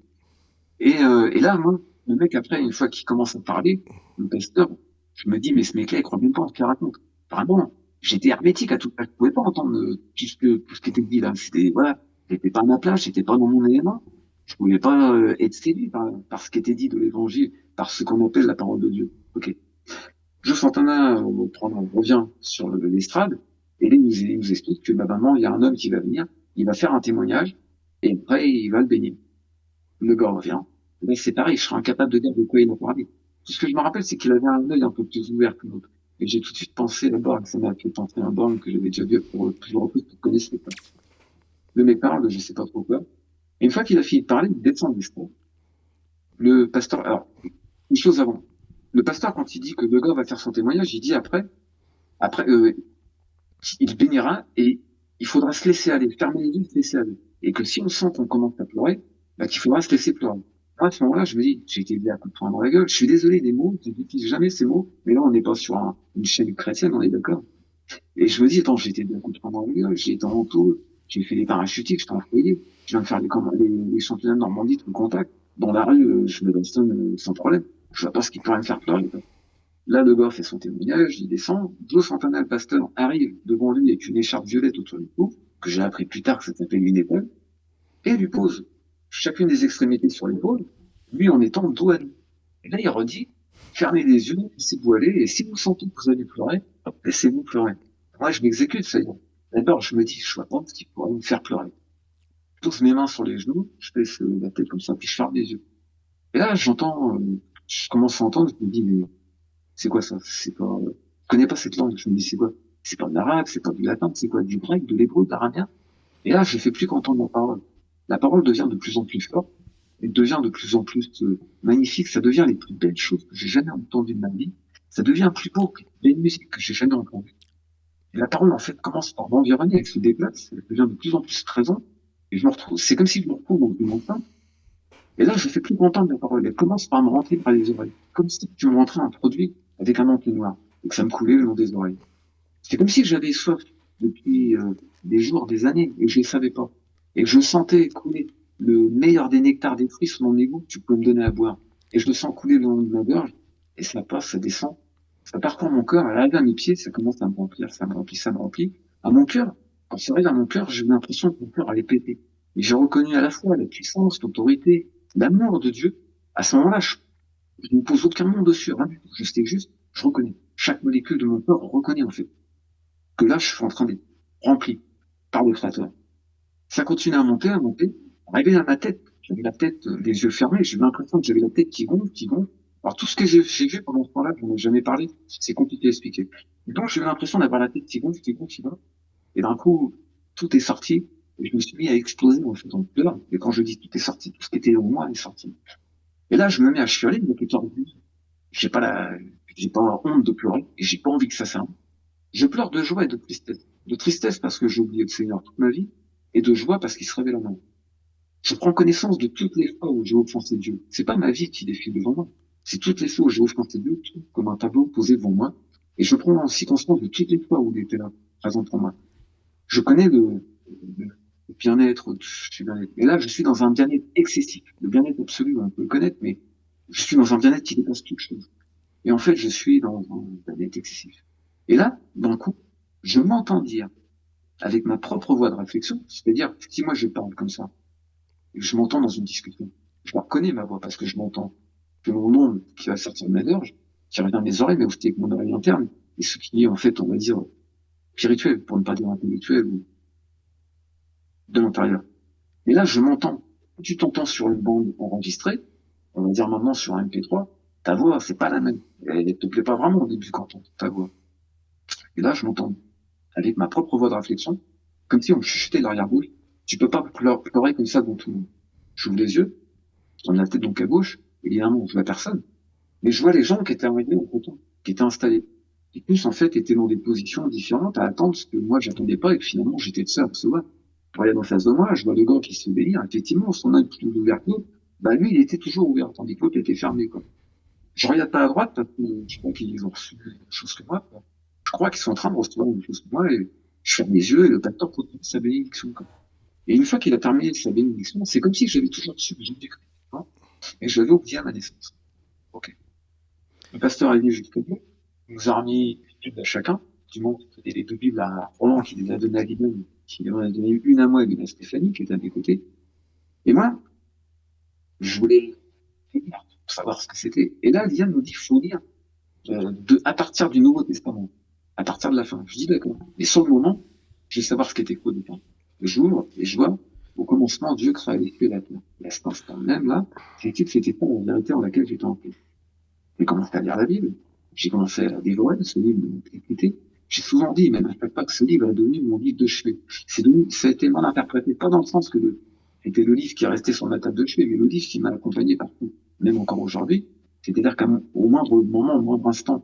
Et là, moi, le mec, après, une fois qu'il commence à parler, le pasteur, je me dis, mais ce mec-là, il croit même pas en ce qu'il raconte. Vraiment, j'étais hermétique à tout ça. Je pouvais pas entendre tout ce qui était dit là. C'était, voilà, j'étais pas à ma place, j'étais pas dans mon élément. Je pouvais pas être séduit par ce qui était dit de l'évangile, par ce qu'on appelle la parole de Dieu. Ok. Joe Santana revient sur l'estrade et là, il nous explique que bah, maintenant, il y a un homme qui va venir, il va faire un témoignage et après, il va le bénir. Le gars revient. Là, c'est pareil, je serais incapable de dire de quoi il a parlé. Tout ce que je me rappelle, c'est qu'il avait un œil un peu plus ouvert que l'autre. Et j'ai tout de suite pensé à Borg, ça m'a fait penser à un Borg que j'avais déjà vu pour plusieurs reprises, que vous connaissez pas. Le mec parle de je sais pas trop quoi. Et une fois qu'il a fini de parler, il descend du stade. Le pasteur, alors, une chose avant. Le pasteur, quand il dit que le gars va faire son témoignage, il dit après, il bénira et il faudra se laisser aller, fermer les yeux, se laisser aller. Et que si on sent qu'on commence à pleurer, bah, qu'il faudra se laisser pleurer. À ce moment-là, je me dis, j'ai été à coup de poing dans la gueule. Je suis désolé des mots, je n'utilise jamais ces mots, mais là, on n'est pas sur une chaîne chrétienne, on est d'accord. Et je me dis, attends, j'ai été à coup de poing dans la gueule, j'ai été en taux, j'ai fait les parachutiques, je t'en fais, je viens de faire les championnats de Normandie de contact. Dans la rue, je me bastonne sans problème. Je vois pas ce qui pourrait me faire pleurer. Là, le gars fait son témoignage, il descend. Joe Santana, le pasteur, arrive devant lui avec une écharpe violette autour du cou, que j'ai appris plus tard que ça s'appelle une épaule, et lui pose chacune des extrémités sur l'épaule, lui en étant dos à nous. Et là, il redit, fermez les yeux, laissez-vous aller, et si vous sentez que vous allez pleurer, laissez-vous pleurer. Moi, je m'exécute, ça y est. D'abord, je me dis, je vois pas ce qui pourrait me faire pleurer. Je pose mes mains sur les genoux, je fais la tête comme ça, puis je ferme les yeux. Et là, je commence à entendre, je me dis, mais c'est quoi ça? C'est pas, je connais pas cette langue. Je me dis, c'est quoi? C'est pas de l'arabe, c'est pas du latin, c'est quoi? Du grec, de l'hébreu, de l'arabien? Et là, je fais plus qu'entendre la parole. La parole devient de plus en plus forte, et devient de plus en plus magnifique. Ça devient les plus belles choses que j'ai jamais entendues de ma vie. Ça devient plus beau que les musiques que j'ai jamais entendues. Et la parole, en fait, commence par m'environner, elle se déplace, elle devient de plus en plus présente, et je me retrouve, c'est comme si je me retrouve dans une montagne. Et là, je fais plus qu'entendre la parole. Elle commence par me rentrer par les oreilles. Comme si tu me rentrais un produit avec un entonnoir et que ça me coulait le long des oreilles. C'est comme si j'avais soif depuis des jours, des années, et je ne savais pas. Et que je sentais couler le meilleur des nectars des fruits sur mon égout que tu peux me donner à boire. Et je le sens couler le long de ma gorge, et ça passe, ça descend. Ça parcourt mon cœur, elle arrive à mes pieds, ça commence à me remplir, ça me remplit, ça me remplit. À mon cœur, quand ça arrive à mon cœur, j'ai l'impression que mon cœur allait péter. Et j'ai reconnu à la fois la puissance, l'autorité, l'amour de Dieu. À ce moment-là, je ne pose aucun nom dessus, rien du tout. Je sais juste, je reconnais. Chaque molécule de mon corps reconnaît en fait que là, je suis en train d'être rempli par le Créateur. Ça continue à monter, à monter. Arrivé à ma tête, j'avais la tête, les yeux fermés, j'ai eu l'impression que j'avais la tête qui gonfle, qui gonfle. Alors tout ce que j'ai vu pendant ce temps-là, je n'en ai jamais parlé, c'est compliqué à expliquer. Et donc j'ai eu l'impression d'avoir la tête qui gonfle, qui gonfle, qui gonfle. Et d'un coup, tout est sorti. Et je me suis mis à exploser en fait en pleurs. Et quand je dis tout est sorti, tout ce qui était en moi est sorti. Et là, je me mets à chialer, mais plutôt j'ai pas la, j'ai pas honte de pleurer, et j'ai pas envie que ça s'arrête. Je pleure de joie et de tristesse. De tristesse parce que j'ai oublié le Seigneur toute ma vie, et de joie parce qu'il se révèle en moi. Je prends connaissance de toutes les fois où j'ai offensé Dieu. C'est pas ma vie qui défile devant moi. C'est toutes les fois où j'ai offensé Dieu, tout comme un tableau posé devant moi. Et je prends aussi conscience de toutes les fois où il était là, présent pour moi. Je connais le bien-être, je suis bien-être. Et là, je suis dans un bien-être excessif. Le bien-être absolu, on peut le connaître, mais je suis dans un bien-être qui dépasse toute chose. Et en fait, je suis dans un bien-être excessif. Et là, d'un coup, je m'entends dire, avec ma propre voix de réflexion, c'est-à-dire, si moi je parle comme ça, et que je m'entends dans une discussion, je reconnais ma voix parce que je m'entends, que mon nom qui va sortir de ma gorge, qui revient à mes oreilles, mais aussi avec mon oreille interne, et ce qui est en fait, on va dire, spirituel, pour ne pas dire intellectuel, ou de l'intérieur. Et là, je m'entends. Tu t'entends sur une bande enregistrée, on va dire maintenant sur un MP3, ta voix, c'est pas la même. Elle te plaît pas vraiment au début quand on entend ta voix. Et là, je m'entends avec ma propre voix de réflexion, comme si on me chuchotait l'arrière-bouche. Tu peux pas pleurer comme ça devant tout le monde. J'ouvre les yeux, je tourne la tête donc à gauche, évidemment, je vois personne. Mais je vois les gens qui étaient arrivés en temps, qui étaient installés. Et tous, en fait, étaient dans des positions différentes à attendre ce que moi, j'attendais pas et que finalement, j'étais le seul à recevoir. Je regarde en face de moi, je vois le gars qui se fait bénir. Effectivement, son œil plus ouvert que l'autre. Bah, lui, il était toujours ouvert, tandis que l'autre était fermé, quoi. Je regarde pas à droite parce que je crois qu'ils ont reçu la même chose que moi, quoi. Je crois qu'ils sont en train de recevoir la même chose que moi et je ferme les yeux et le pasteur continue sa bénédiction, quoi. Et une fois qu'il a terminé sa bénédiction, c'est comme si j'avais toujours su que j'étais chrétien et je l'avais oublié à ma naissance. Ok. Le pasteur est venu jusqu'à nous. Il nous a remis une Bible à chacun. Du monde, il les deux Bibles à Roland, qui les a données à Guillaume, qui en a donné une à moi et une à Stéphanie, qui était à mes côtés. Et moi, je voulais lire pour savoir ce que c'était. Et là, Liane nous dit, faut lire à partir du Nouveau Testament, à partir de la fin. Je dis d'accord. Mais sur le moment, je veux savoir ce qu'était quoi dedans. J'ouvre et je vois, au commencement, Dieu créa les cieux et la terre. Et à cet instant même là, j'ai dit que c'était pas la vérité en laquelle j'étais entré. J'ai commencé à lire la Bible. J'ai commencé à dévorer ce livre de l'Antiquité. J'ai souvent dit, même à chaque fois, que ce livre est devenu mon livre de chevet. Ça a été mal interprété, pas dans le sens que c'était le livre qui est resté sur ma table de chevet, mais le livre qui m'a accompagné partout, même encore aujourd'hui. C'est-à-dire qu'au moindre moment, au moindre instant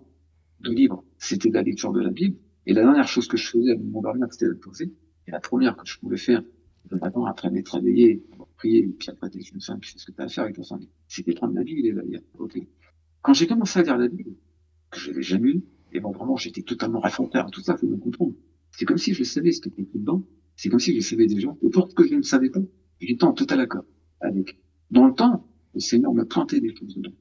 de libre, c'était de la lecture de la Bible. Et la dernière chose que je faisais avant de m'endormir, c'était de poser. Et la première que je pouvais faire le matin après m'être réveillé, prier, et puis après, je me fais, puis c'est ce que tu as à faire avec ton famille. C'était prendre la Bible et la lire. Okay. Quand j'ai commencé à lire la Bible, que je l'avais jamais lu, et bon, vraiment, j'étais totalement réfractaire à tout ça, faut me comprendre. C'est comme si je savais ce qui était écrit dedans, c'est comme si je savais déjà, et pour ce que je ne savais pas, j'étais en total accord avec. Dans le temps, le Seigneur m'a planté des choses dedans.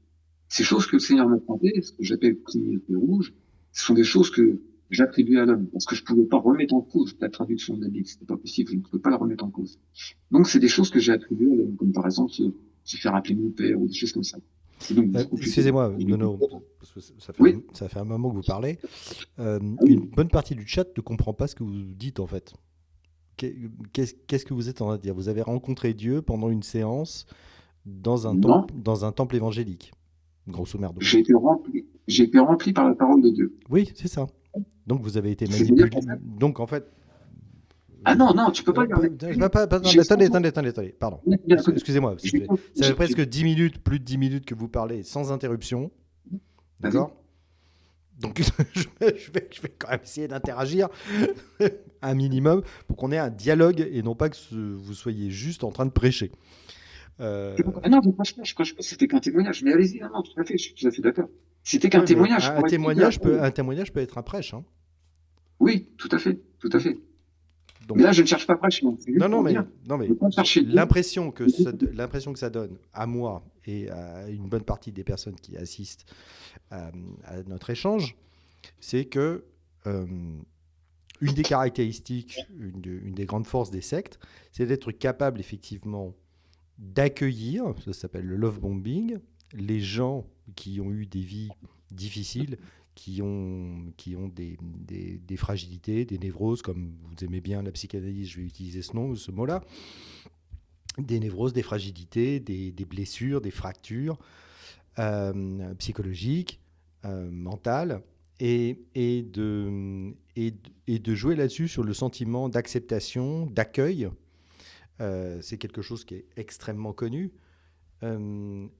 Ces choses que le Seigneur m'a plantées, ce que j'appelle le rouge, ce sont des choses que j'attribuais à l'homme, parce que je pouvais pas remettre en cause la traduction de la Bible, c'était pas possible, je ne pouvais pas la remettre en cause. Donc, c'est des choses que j'ai attribuées à l'homme, comme par exemple se faire appeler mon père, ou des choses comme ça. Excusez-moi, Nono, parce que Oui. ça fait un moment que vous parlez. Oui. Une bonne partie du chat ne comprend pas ce que vous dites en fait. Qu'est-ce que vous êtes en train de dire? Vous avez rencontré Dieu pendant une séance dans un temple évangélique, grosso merdo. J'ai été rempli par la parole de Dieu. Oui, c'est ça. Donc vous avez été manipulé. Donc en fait. Ah non, tu peux pas dire. Attendez, pardon. Excusez-moi. Ça fait presque 10 minutes, plus de 10 minutes que vous parlez sans interruption. D'accord? Donc je vais quand même essayer d'interagir un minimum pour qu'on ait un dialogue et non pas que vous soyez juste en train de prêcher. Non, je prêche pas, c'était qu'un témoignage. Mais allez-y, non, tout à fait, je suis tout à fait d'accord. C'était qu'un témoignage. Un témoignage peut être un prêche. Hein. Oui, tout à fait, tout à fait. Donc, mais là, je ne cherche pas prêche. Non, mais l'impression que ça donne à moi et à une bonne partie des personnes qui assistent à notre échange, c'est que une des caractéristiques, une des grandes forces des sectes, c'est d'être capable effectivement d'accueillir, ça s'appelle le love bombing, les gens qui ont eu des vies difficiles, qui ont des fragilités, des névroses, comme vous aimez bien la psychanalyse, je vais utiliser ce mot-là, des névroses, des fragilités, des blessures, des fractures psychologiques, mentales, et de jouer là-dessus sur le sentiment d'acceptation, d'accueil. C'est quelque chose qui est extrêmement connu.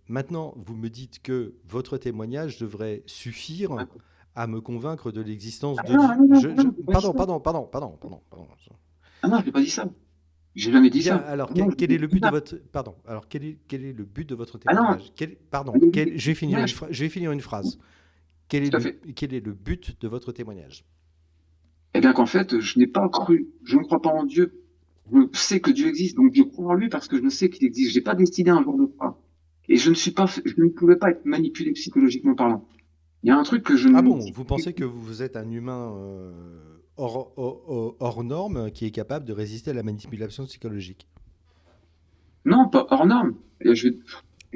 Maintenant, vous me dites que votre témoignage devrait suffire à me convaincre de l'existence de Dieu. Pardon. Ah non, je n'ai pas dit ça. J'ai jamais dit ça. Alors, quel est le but de votre... Pardon. Alors, quel est le but de votre témoignage? Je vais finir une phrase. Quel est le but de votre témoignage? Eh bien qu'en fait, je n'ai pas cru. Je ne crois pas en Dieu. Je sais que Dieu existe, donc je crois en lui parce que je sais qu'il existe. J'ai pas décidé un jour de croire. Et je ne pouvais pas être manipulé psychologiquement parlant. Il y a un truc que je ne... Ah bon, vous pensez que vous êtes un humain hors norme qui est capable de résister à la manipulation psychologique? Non, pas hors norme. J'ai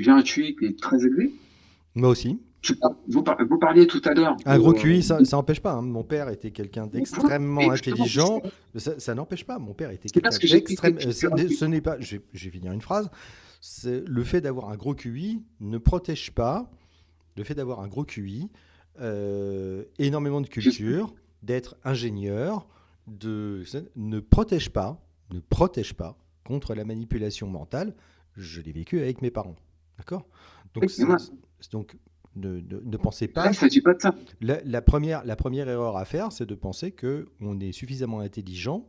un QI qui est très élevé. Moi aussi. Vous parliez tout à l'heure. Un gros QI, ça n'empêche pas. Hein. Mon père était quelqu'un d'extrêmement intelligent. Ça n'empêche pas. Mon père était quelqu'un d'extrêmement... Ce n'est pas... Je vais finir une phrase. le fait d'avoir un gros QI ne protège pas. Le fait d'avoir un gros QI, énormément de culture, d'être ingénieur, ne protège pas, contre la manipulation mentale. Je l'ai vécu avec mes parents. D'accord ? Donc, donc ne pensez pas. Là, il ne s'agit pas de ça. La première erreur à faire, c'est de penser qu'on est suffisamment intelligent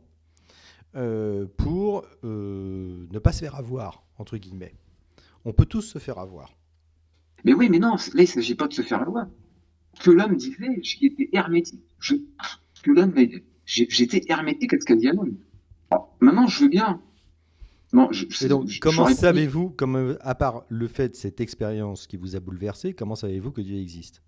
pour ne pas se faire avoir, entre guillemets. On peut tous se faire avoir. Mais oui, mais non, là, il ne s'agit pas de se faire avoir. Ce que l'homme disait, j'étais hermétique. J'étais hermétique à ce qu'a dit l'homme. Maintenant, je veux bien. Non, et donc, comment savez-vous, à part le fait de cette expérience qui vous a bouleversé, comment savez-vous que Dieu existe ?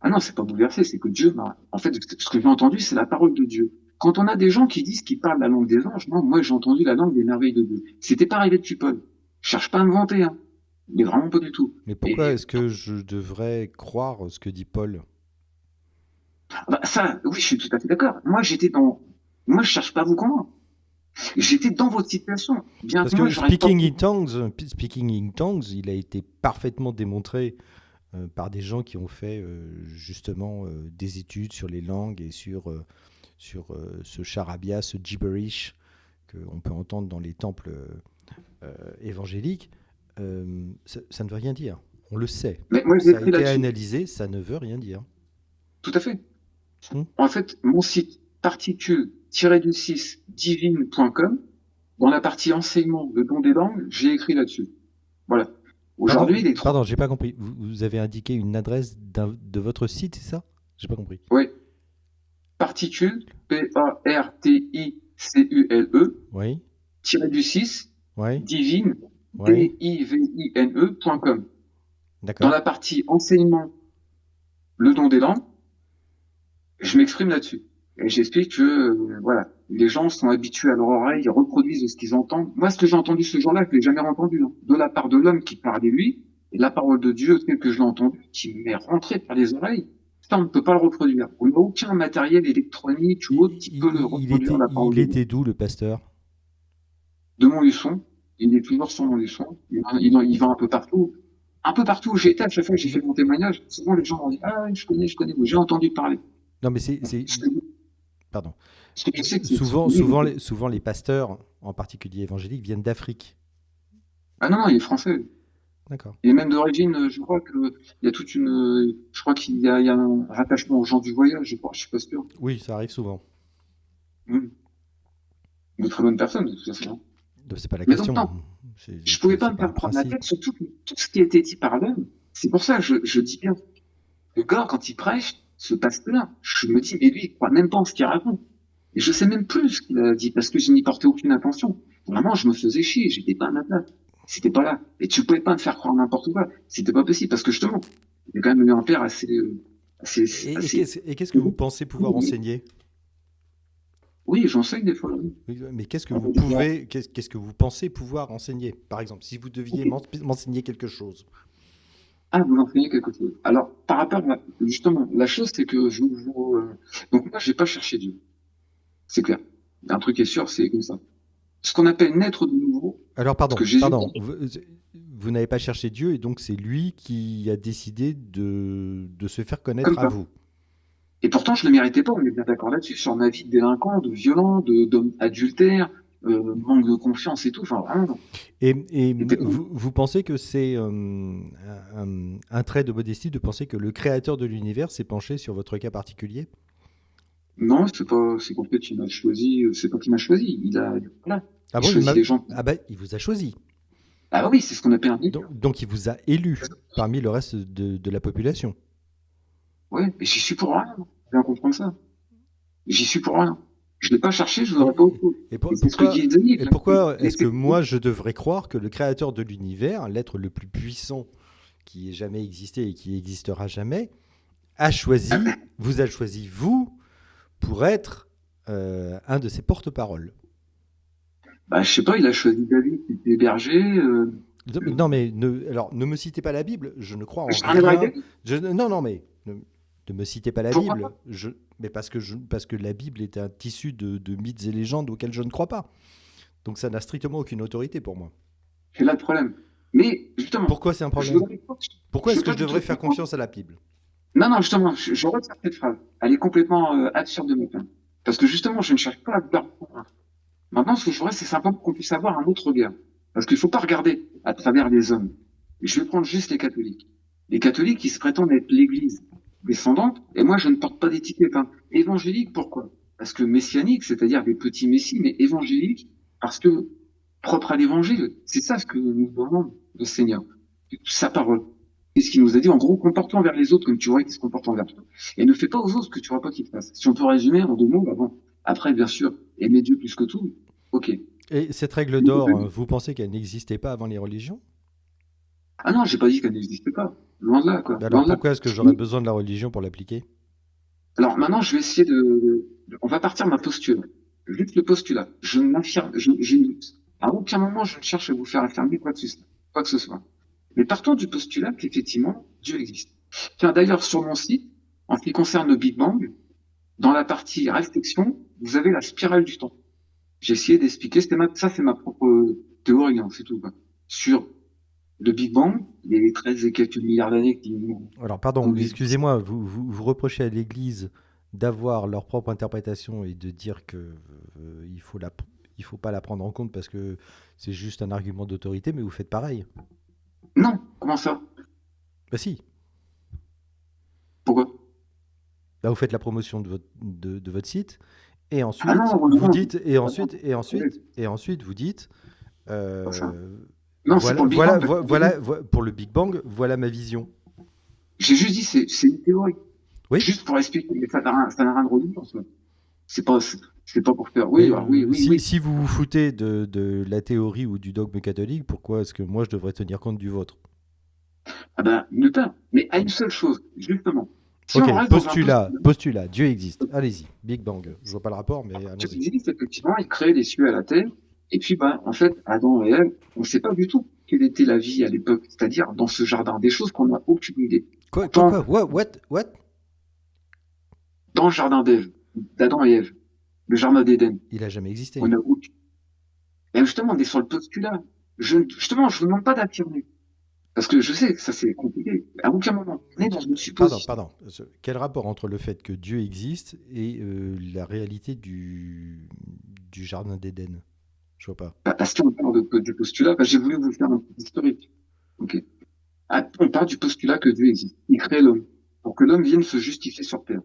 Ah non, c'est pas bouleversé, c'est que Dieu m'a. En fait, ce que j'ai entendu, c'est la parole de Dieu. Quand on a des gens qui disent qu'ils parlent la langue des anges, non, moi j'ai entendu la langue des merveilles de Dieu. C'était pas arrivé depuis Paul. Je cherche pas à me vanter, hein. Mais vraiment pas du tout. Mais pourquoi est-ce que je devrais croire ce que dit Paul ? Ça, oui, je suis tout à fait d'accord. Moi, je cherche pas à vous convaincre. J'étais dans votre situation. Bien parce que speaking in tongues, il a été parfaitement démontré par des gens qui ont fait justement des études sur les langues et sur ce charabia, ce gibberish qu'on peut entendre dans les temples évangéliques. Ça ne veut rien dire. On le sait. Mais moi, ça a été analysé, ça ne veut rien dire. Tout à fait. En fait, mon site particule-du6 divine.com, dans la partie enseignement de don des langues, j'ai écrit là-dessus. Voilà. Aujourd'hui, Pardon, j'ai pas compris. Vous avez indiqué une adresse de votre site, c'est ça ? J'ai pas compris. Oui. Particule, P-A-R-T-I-C-U-L-E, oui. du 6, oui. divine, oui. D-I-V-I-N-E.com. D'accord. Dans la partie enseignement, le don des langues, je m'exprime là-dessus. Et j'explique que, voilà, les gens sont habitués à leur oreille, ils reproduisent ce qu'ils entendent. Moi, ce que j'ai entendu ce jour-là, je l'ai jamais entendu, hein, de la part de l'homme qui parlait lui, et la parole de Dieu, telle que je l'ai entendu, qui m'est rentrée par les oreilles, ça, on ne peut pas le reproduire. On n'a aucun matériel électronique ou autre qui peut le reproduire, la parole de Dieu. Il était d'où, le pasteur ? De Montluçon. Il est toujours sur Montluçon. Il va un peu partout. Un peu partout où j'ai été, à chaque fois que j'ai fait mon témoignage, souvent les gens m'ont dit « Ah, je connais, j'ai entendu parler. » Non, mais c'est... Pardon. Souvent, les pasteurs, en particulier évangéliques, viennent d'Afrique. Ah non, il est français. D'accord. Et même d'origine, je crois qu'il y a je crois qu'il y a un rattachement aux gens du voyage, je suis pas sûr. Oui, ça arrive souvent. De très bonnes personnes, de toute façon. C'est pas la question. Donc, je pouvais pas me faire prendre la tête sur tout ce qui a été dit par l'homme. C'est pour ça que je dis bien. Le gars, quand il prêche, ce pasteur, je me dis, mais lui, il croit même pas en ce qu'il raconte. Et je sais même plus ce qu'il a dit, parce que je n'y portais aucune attention. Vraiment, je me faisais chier, j'étais pas à ma place. C'était pas là. Et tu pouvais pas me faire croire n'importe quoi. C'était pas possible, parce que justement, il y a quand même eu un père assez... Et qu'est-ce que vous pensez pouvoir enseigner ? Oui, j'enseigne des fois. Mais qu'est-ce que vous pensez pouvoir enseigner ? Par exemple, si vous deviez m'enseigner quelque chose. Ah, vous enseignez quelque chose. Alors, par rapport à... Justement, la chose, c'est que donc moi, j'ai pas cherché Dieu. C'est clair. Un truc est sûr, c'est comme ça. Ce qu'on appelle naître de nouveau... Alors, pardon. Vous n'avez pas cherché Dieu, et donc c'est lui qui a décidé de se faire connaître à vous. Et pourtant, je ne le méritais pas, on est bien d'accord là-dessus, sur ma vie de délinquant, de violent, d'homme adultère, manque de confiance et tout. Enfin, vraiment. Et vous pensez que c'est un trait de modestie de penser que le créateur de l'univers s'est penché sur votre cas particulier ? Non, c'est qu'en fait, il m'a choisi, c'est pas qu'il m'a choisi, voilà. Ah bon, les gens. Ah ben, il vous a choisi. Ah oui, c'est ce qu'on appelle un leader. Donc il vous a élu parmi le reste de la population. Ouais, mais j'y suis pour rien. Bien comprendre ça. J'y suis pour rien. Je l'ai pas cherché, je voudrais pas beaucoup. Et pourquoi est-ce que moi je devrais croire que le créateur de l'univers, l'être le plus puissant qui ait jamais existé et qui existera jamais, vous a choisi vous pour être un de ses porte-paroles? Bah, je sais pas, il a choisi David qui était berger. Non, mais ne me citez pas la Bible, je ne crois en rien. Non, mais ne me citez pas la Bible. Mais parce que la Bible est un tissu de mythes et légendes auxquels je ne crois pas. Donc ça n'a strictement aucune autorité pour moi. C'est là le problème. Mais justement, Pourquoi c'est un je problème? voudrais pas, Pourquoi je est-ce veux que pas je du tout devrais te faire comprendre. confiance à la Bible? Non, non, justement, je retire cette phrase. Elle est complètement absurde de ma part. Parce que justement, je ne cherche pas à vous faire comprendre. Maintenant, ce que je voudrais, c'est simplement qu'on puisse avoir un autre regard. Parce qu'il ne faut pas regarder à travers les hommes. Et je vais prendre juste les catholiques. Les catholiques, ils se prétendent être l'Église descendante, et moi, je ne porte pas d'étiquette. Hein. Évangélique, pourquoi? Parce que messianique, c'est-à-dire des petits messies, mais évangélique, parce que propre à l'Évangile. C'est ça ce que nous demande le Seigneur. Sa parole. C'est ce qu'il nous a dit. En gros, comporte-toi envers les autres comme tu voudrais qu'ils se comportent envers toi. Et ne fais pas aux autres ce que tu ne vois pas qu'ils te fassent. Si on peut résumer en 2 mots, bah bon. Après, bien sûr, aimer Dieu plus que tout. Ok. Et cette règle d'or, vous pensez qu'elle n'existait pas avant les religions? Ah non, j'ai pas dit qu'elle n'existait pas. Loin de là, quoi. Alors Loin de là. pourquoi est-ce que j'aurais besoin de la religion pour l'appliquer? Alors maintenant, je vais essayer on va partir de ma posture. Juste le postulat. Je n'affirme, j'ai une doute. À aucun moment, je ne cherche à vous faire affirmer quoi que ce soit. Mais partons du postulat qu'effectivement, Dieu existe. Tiens, d'ailleurs, sur mon site, en ce qui concerne le Big Bang, dans la partie réflexion, vous avez la spirale du temps. J'ai essayé d'expliquer, ça c'est ma propre théorie, hein, c'est tout, quoi. Sur le Big Bang, les 13 et quelques milliards d'années qui Alors ont pardon, existé. excusez-moi, vous reprochez à l'Église d'avoir leur propre interprétation et de dire que il faut pas la prendre en compte parce que c'est juste un argument d'autorité, mais vous faites pareil. Non, comment ça? Bah si, Pourquoi? là vous faites la promotion de votre site et Ah non, ensuite vous non, dites attendez, et ensuite vous dites pas ça. euh, Non, c'est pour le Big Bang. pour le Big Bang, voilà ma vision. J'ai juste dit, c'est une théorie. Oui, Juste pour expliquer, mais ça n'a rien de redondant, ça. C'est pas pour faire, oui, mais alors oui, oui, oui. si vous vous foutez de la théorie ou du dogme catholique, pourquoi est-ce que moi je devrais tenir compte du vôtre? Ah ben, nulle part. Mais à une seule chose, justement. Si Ok, on reste dans un postulat, postulat, Dieu existe. Allez-y, Big Bang. Je vois pas le rapport, mais Dieu allons-y. existe, effectivement, il crée les cieux à la terre. Et puis, ben, en fait, Adam et Ève, on ne sait pas du tout quelle était la vie à l'époque, c'est-à-dire dans ce jardin, des choses qu'on n'a aucune idée. Pourtant, Quoi? What? dans le jardin d'Adam et Ève, le jardin d'Éden, Il a jamais existé. on a aucune. Et justement, on est sur le postulat. Justement, je ne vous demande pas d'affirmer. Parce que je sais que ça, c'est compliqué. À aucun moment, on est dans une supposition. Pardon. Quel rapport entre le fait que Dieu existe et la réalité du jardin d'Éden? Je vois pas. Parce qu'on parle du postulat, j'ai voulu vous faire un petit historique. Ok. On part du postulat que Dieu existe. Il crée l'homme. Pour que l'homme vienne se justifier sur Terre.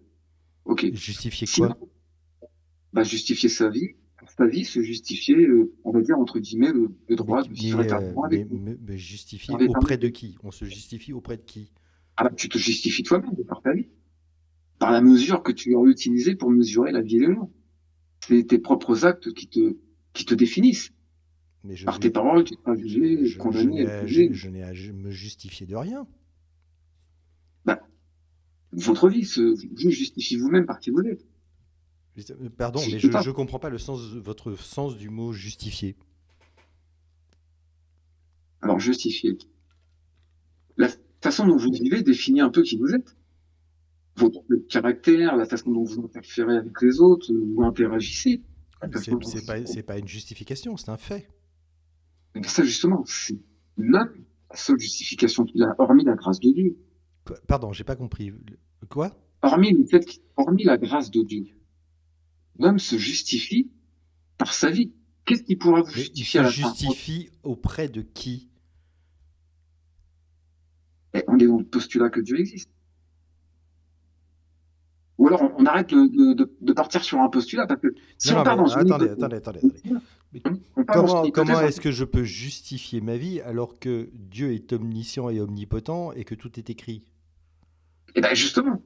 Ok. Justifier Sinon, quoi? justifier sa vie, se justifier, on va dire, entre guillemets, le droit de vivre éternellement avec nous. Mais justifier Dans auprès de l'éternité. qui? On se justifie auprès de qui? Ah bah, tu te justifies toi-même de par ta vie. Par la mesure que tu auras utilisée pour mesurer la vie et le non. C'est tes propres actes qui te définissent. Mais Par tes paroles, tu seras jugé, condamné, accusé. je n'ai à me justifier de rien. Bah, votre vie, vous justifiez vous-même par qui vous êtes. Pardon, mais Je sais pas. je comprends pas votre sens du mot justifier. Alors, justifier. La façon dont vous vivez définit un peu qui vous êtes. Votre caractère, la façon dont vous interférez avec les autres, vous interagissez. La façon dont C'est pas une justification, c'est un fait. Mais ça, justement, c'est l'homme, la seule justification qu'il a, hormis la grâce de Dieu. Pardon, j'ai pas compris. Quoi? Hormis la grâce de Dieu. L'homme se justifie par sa vie. Qu'est-ce qui pourra vous Mais il justifier se à la fin? justifie auprès de qui? Eh, on est dans le postulat que Dieu existe. Ou alors on arrête de partir sur un postulat, parce que si on Non, part mais dans une attendez. Mais on part dans une comment hypothèse. est-ce que je peux justifier ma vie alors que Dieu est omniscient et omnipotent et que tout est écrit? Et ben justement,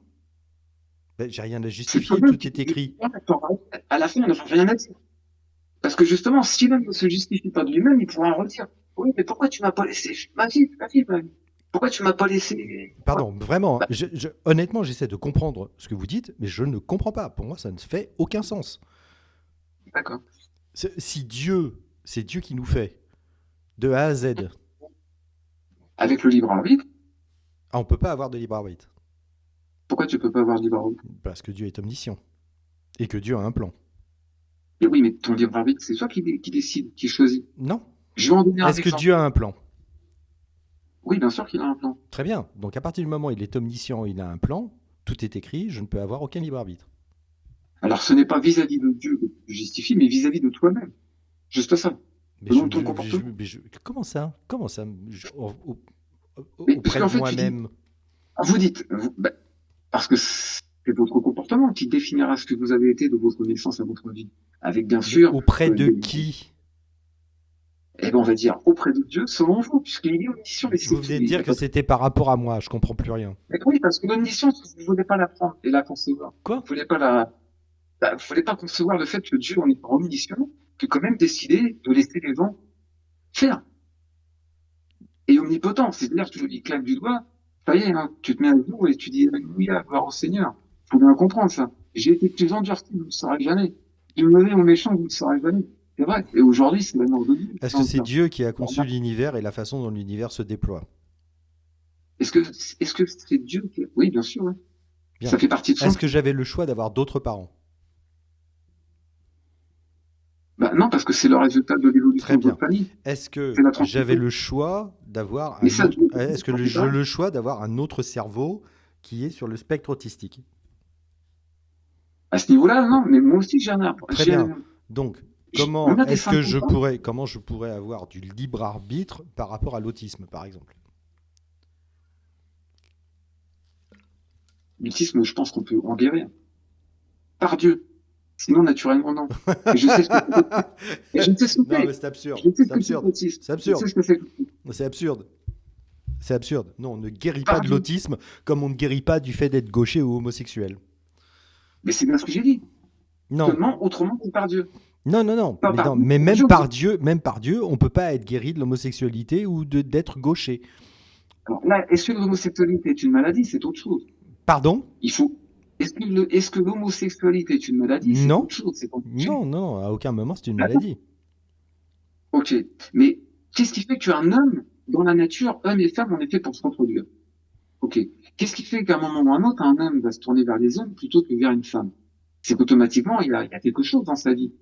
Ben, j'ai rien à c'est justifier, toi-même tout qui est te écrit. justifie. À la fin, on n'aura rien à dire. Parce que justement, si l'homme ne se justifie pas de lui-même, il pourra redire, oui, mais pourquoi tu m'as pas laissé ma vie. Pourquoi tu m'as pas laissé? Pardon, vraiment, Bah, honnêtement, j'essaie de comprendre ce que vous dites, mais je ne comprends pas. Pour moi, ça ne fait aucun sens. d'accord. Si Dieu, c'est Dieu qui nous fait, de A à Z, Avec le libre arbitre, on ne peut pas avoir de libre arbitre, pourquoi tu peux pas avoir de libre arbitre? parce que Dieu est omniscient, et que Dieu a un plan. Et oui, mais ton libre arbitre, c'est toi qui décide, qui choisit. Non. Je vais en donner un Est-ce que exemple. Dieu a un plan? Oui, bien sûr qu'il a un plan. Très bien. Donc à partir du moment où il est omniscient, il a un plan, tout est écrit, je ne peux avoir aucun libre arbitre. Alors, ce n'est pas vis-à-vis de Dieu que tu justifies, mais vis-à-vis de toi-même. Juste ça. Mais, Selon ton comportement. comment ça? Comment ça? Mais parce Auprès de qu'en fait, tu dis, moi-même. vous dites, parce que c'est votre comportement qui définira ce que vous avez été de votre naissance à votre vie. Avec bien Mais sûr, auprès de qui? eh ben, on va dire auprès de Dieu, selon vous, puisqu'il est omniscient et c'est Vous tout. venez de dire que c'était par rapport à moi, je comprends plus rien. Mais oui, parce que l'omniscience, vous ne voulez pas la prendre et la concevoir. Quoi? Vous voulez pas vous voulez pas concevoir le fait que Dieu, en étant omniscient, peut quand même décider de laisser les gens faire. Et omnipotent, c'est-à-dire que il claque du doigt, ça y est, hein, tu te mets à genoux et tu dis Alléluia, gloire au Seigneur. Faut bien comprendre ça. J'ai été plus endurci, vous ne le saurez jamais. Du mauvais au méchant, vous ne le saurez jamais. C'est vrai. Et aujourd'hui, c'est la mort de Dieu. Est-ce que c'est Dieu qui a conçu l'univers et la façon dont l'univers se déploie? Est-ce que c'est Dieu qui... Oui, bien sûr. Ouais. Bien. Ça fait partie de son... Est-ce que j'avais le choix d'avoir d'autres parents? Bah, non, parce que c'est le résultat de l'évolution de votre famille. Est-ce que C'est la j'avais transmission. le choix d'avoir Mais ça, est-ce que j'ai le choix d'avoir un autre cerveau qui est sur le spectre autistique? à ce niveau-là, non, mais moi aussi j'ai un arbre. Très bien. Donc, on comment a des est-ce que symptômes. comment je pourrais avoir du libre arbitre par rapport à l'autisme, par exemple? L'autisme, je pense qu'on peut en guérir. Par Dieu. Sinon, naturellement, non. Et je sais ce que c'est. Et je sais ce que Non, c'est. mais c'est absurde. Je sais ce C'est que c'est absurde. l'autisme. C'est Je sais absurde. ce que c'est. C'est absurde. C'est absurde. Non, on ne guérit pas Par de Dieu. l'autisme comme on ne guérit pas du fait d'être gaucher ou homosexuel. Mais c'est bien ce que j'ai dit. Non. Seulement, autrement que par Dieu. Non, non, non. Pas Mais, par non, Dieu, mais Dieu. même par Dieu, on peut pas être guéri de l'homosexualité ou d'être gaucher. Alors là, est-ce que l'homosexualité est une maladie? C'est autre chose. Pardon? Il faut. Est-ce que l'homosexualité est une maladie? C'est Non. autre chose. C'est Non, non, à aucun moment c'est une maladie. Ok. Mais qu'est-ce qui fait qu'un homme, dans la nature, homme et femme, on est fait pour se reproduire? Ok. Qu'est-ce qui fait qu'à un moment ou à un autre, un homme va se tourner vers les hommes plutôt que vers une femme? C'est qu'automatiquement, il y a quelque chose dans sa vie.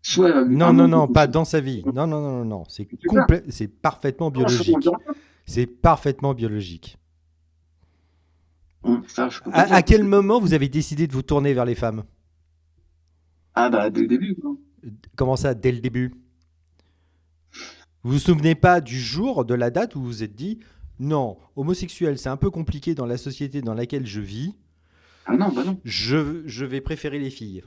Soit Non, un non, manque de non, pas confiance. dans sa vie. Non, non, non, non, non. Super. C'est parfaitement Non, je biologique. comprends pas. C'est parfaitement biologique. Bon, ça, je peux pas dire. À quel moment vous avez décidé de vous tourner vers les femmes? Ah bah, dès le début, quoi. Comment ça, dès le début? Vous vous souvenez pas du jour, de la date où vous vous êtes dit non, homosexuel, c'est un peu compliqué dans la société dans laquelle je vis. Ah non, bah non. Je vais préférer les filles.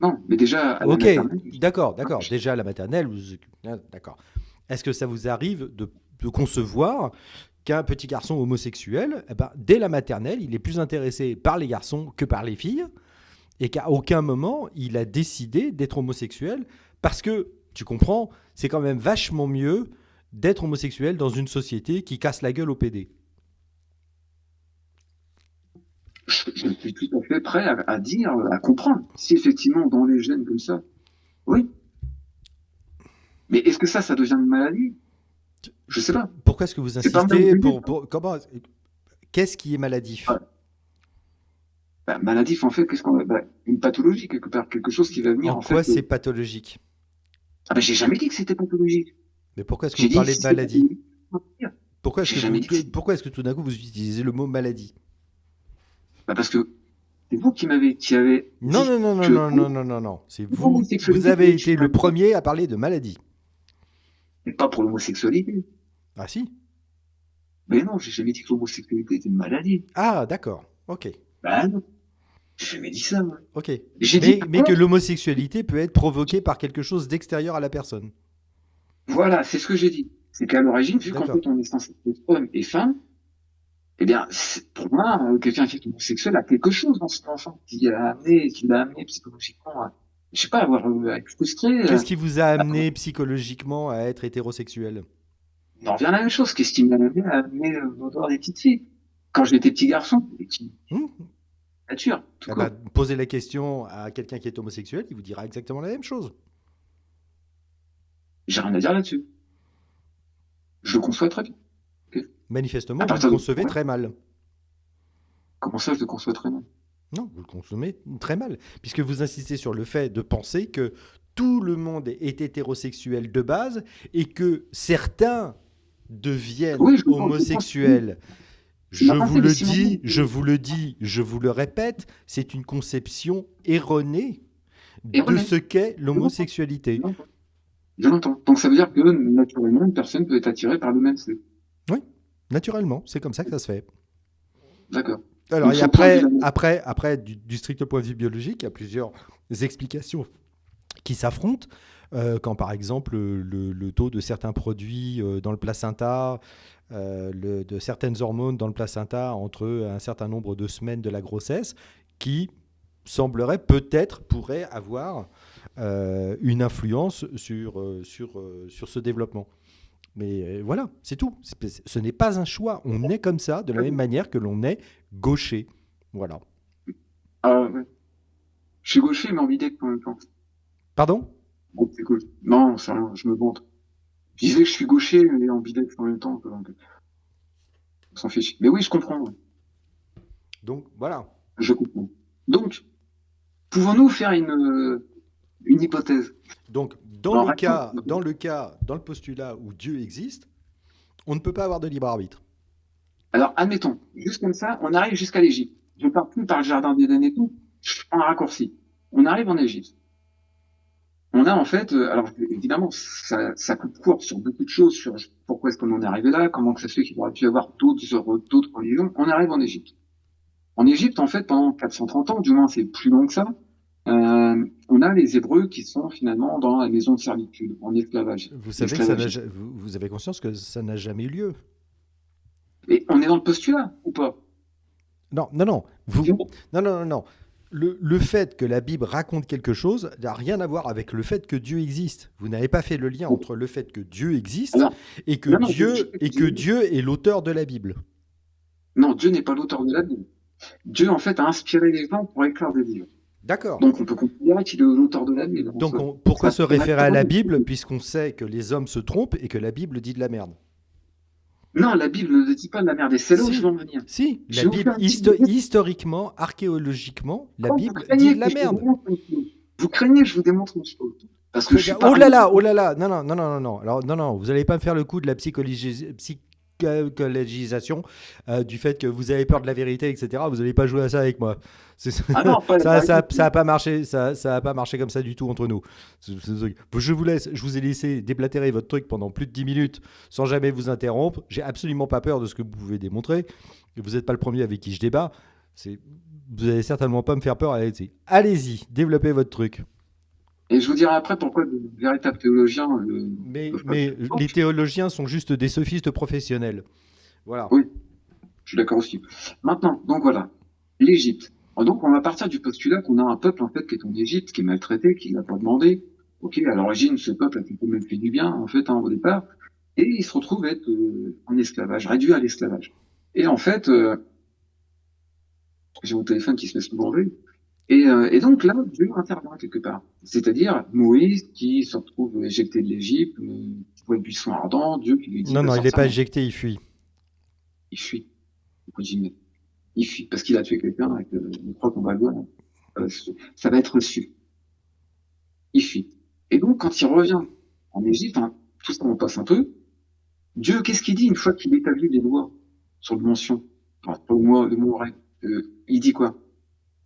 Non, mais déjà, à la Ok, maternelle. d'accord, d'accord. Déjà à la maternelle, d'accord. Est-ce que ça vous arrive de concevoir qu'un petit garçon homosexuel, eh ben, dès la maternelle, il est plus intéressé par les garçons que par les filles, et qu'à aucun moment, il a décidé d'être homosexuel, parce que, tu comprends, c'est quand même vachement mieux d'être homosexuel dans une société qui casse la gueule aux PD. Je suis tout à fait prêt à dire, à comprendre. Si effectivement, dans les gènes comme ça, oui. Mais est-ce que ça devient une maladie? Je sais pas. Pourquoi est-ce que vous C'est pas insistez mal. comment qu'est-ce qui est maladif? Ouais. Bah, maladif, en fait, une pathologie, quelque part, quelque chose qui va venir, En en quoi fait. c'est pathologique? Ah ben, j'ai jamais dit que c'était pathologique. Mais pourquoi est-ce que J'ai vous dit parlez si de c'est maladie? pathologique. J'ai jamais dit que c'était... Pourquoi est-ce que tout d'un coup vous utilisez le mot maladie? Bah, parce que c'est vous qui avez Non, dit non, non, non, que non, non, non, non, non. C'est vous l'homosexualité avez est été une le maladie. premier à parler de maladie. Mais pas pour l'homosexualité. Ah si? Mais non, j'ai jamais dit que l'homosexualité était une maladie. Ah d'accord, ok. Bah non, j'ai jamais dit ça, moi. Ok. J'ai dit, Mais que l'homosexualité peut être provoquée par quelque chose d'extérieur à la personne. voilà, c'est ce que j'ai dit. C'est qu'à l'origine, vu qu'en D'accord. fait on est censé être homme et femme, eh bien, pour moi, quelqu'un qui est homosexuel a quelque chose dans son enfant qui l'a amené psychologiquement je sais pas, à être frustré. Qu'est-ce qui vous a amené psychologiquement à être hétérosexuel? On en revient à la même chose. Qu'est-ce qui m'a amené à amener l'odeur des petites filles? Quand j'étais petit garçon, des petites nature, tout Ah court. bah, posez la question à quelqu'un qui est homosexuel, il vous dira exactement la même chose. J'ai rien à dire là-dessus. Je le conçois très bien. Ok. Manifestement, À vous le partir de... concevez Ouais. très mal. Comment ça, je le conçois très bien? Non, vous le consommez très mal, puisque vous insistez sur le fait de penser que tout le monde est hétérosexuel de base et que certains deviennent Oui, je comprends. homosexuels. C'est Je ma vous pensée, mais le si maintenant, dis, je vous le dis, je vous le répète, c'est une conception erronée de erroné. ce qu'est Je l'entends. Je l'homosexualité. l'entends. Je l'entends. Donc ça veut dire que naturellement, une personne peut être attirée par le même sexe. Oui, naturellement, c'est comme ça que ça se fait. D'accord. Alors, Donc et son point de vue après, là. après du strict point de vue biologique, il y a plusieurs explications qui s'affrontent. Quand par exemple le taux de certains produits dans le placenta, de certaines hormones dans le placenta entre un certain nombre de semaines de la grossesse, qui semblerait peut-être pourrait avoir une influence sur ce développement. Mais voilà, c'est tout. Ce n'est pas un choix. On est comme ça, de la même manière que l'on est gaucher. Voilà. Ouais. Je suis gaucher, mais ambidextre en même temps. Pardon? Bon, c'est cool. Non, c'est rien, je me vante. Je disais que je suis gaucher et ambidextre en même temps. Donc, on s'en fiche. Mais oui, je comprends. Ouais. Donc voilà. Je comprends. Donc, pouvons-nous faire une hypothèse? Donc En réponse, dans le postulat où Dieu existe, on ne peut pas avoir de libre arbitre. alors, admettons, juste comme ça, on arrive jusqu'à l'Égypte. Je ne pars plus par le jardin d'Éden et tout. Je prends un raccourci. On arrive en Égypte. On a en fait, alors évidemment, ça coupe court sur beaucoup de choses, sur pourquoi est-ce qu'on en est arrivé là, comment que ça se fait qu'il aurait pu y avoir d'autres religions. On arrive en Égypte. En Égypte, en fait, pendant 430 ans, du moins c'est plus long que ça, on a les Hébreux qui sont finalement dans la maison de servitude, en esclavage, Vous savez que esclavagisme. vous avez conscience que ça n'a jamais eu lieu. Et on est dans le postulat, ou pas? Non, non, non. Non, non, non, non. Le fait que la Bible raconte quelque chose n'a rien à voir avec le fait que Dieu existe. Vous n'avez pas fait le lien entre le fait que Dieu existe Alors, et que non, non, Dieu est l'auteur de la Bible. non, Dieu n'est pas l'auteur de la Bible. Dieu, en fait, a inspiré les gens pour écrire des livres. D'accord. Donc, on peut considérer qu'il est l'auteur de la Bible. Donc pourquoi se référer à la Bible puisqu'on sait que les hommes se trompent et que la Bible dit de la merde? Non, la Bible ne dit pas de la merde, et c'est là où je veux en venir. Si, Je la vais vous Bible, faire un petit... historiquement, archéologiquement, la Quand Bible dit de la merde. Vous craignez que je vous démontre une chose. Parce que je suis Oh pas... là là, oh là là, non, non, non, non, non, non. Alors, non, non, vous n'allez pas me faire le coup de la psychologisation, du fait que vous avez peur de la vérité, etc. Vous n'allez pas jouer à ça avec moi. Ah non, pas Ça a pas marché, ça a pas marché comme ça du tout entre nous. Je vous laisse, je vous ai laissé déblatérer votre truc pendant plus de 10 minutes sans jamais vous interrompre. J'ai absolument pas peur de ce que vous pouvez démontrer. Vous n'êtes pas le premier avec qui je débat. Vous n'allez certainement pas me faire peur. Allez-y, développez votre truc. Et je vous dirai après pourquoi de véritables théologiens... Mais les théologiens sont juste des sophistes professionnels. Voilà. Oui, je suis d'accord aussi. Maintenant, donc voilà, l'Égypte. Donc on va partir du postulat qu'on a un peuple en fait qui est en Égypte, qui est maltraité, qui l'a pas demandé. Ok, à l'origine, ce peuple a plutôt même fait du bien en fait au départ, et il se retrouve être en esclavage, réduit à l'esclavage. Et en fait, j'ai mon téléphone qui se laisse tomber. Et donc là, Dieu intervient quelque part. C'est-à-dire Moïse qui se retrouve éjecté de l'Égypte, qui voit le buisson ardent, Dieu qui lui dit Non, de non, il n'est sortir. pas éjecté, il fuit. Il fuit. Il fuit parce qu'il a tué quelqu'un avec le croc qu'on va le voir. Ça va être reçu. Il fuit. Et donc, quand il revient en Égypte, hein, tout ça on passe un peu, Dieu, qu'est-ce qu'il dit une fois qu'il établit les lois sur le mention, enfin, le mot règle, il dit quoi?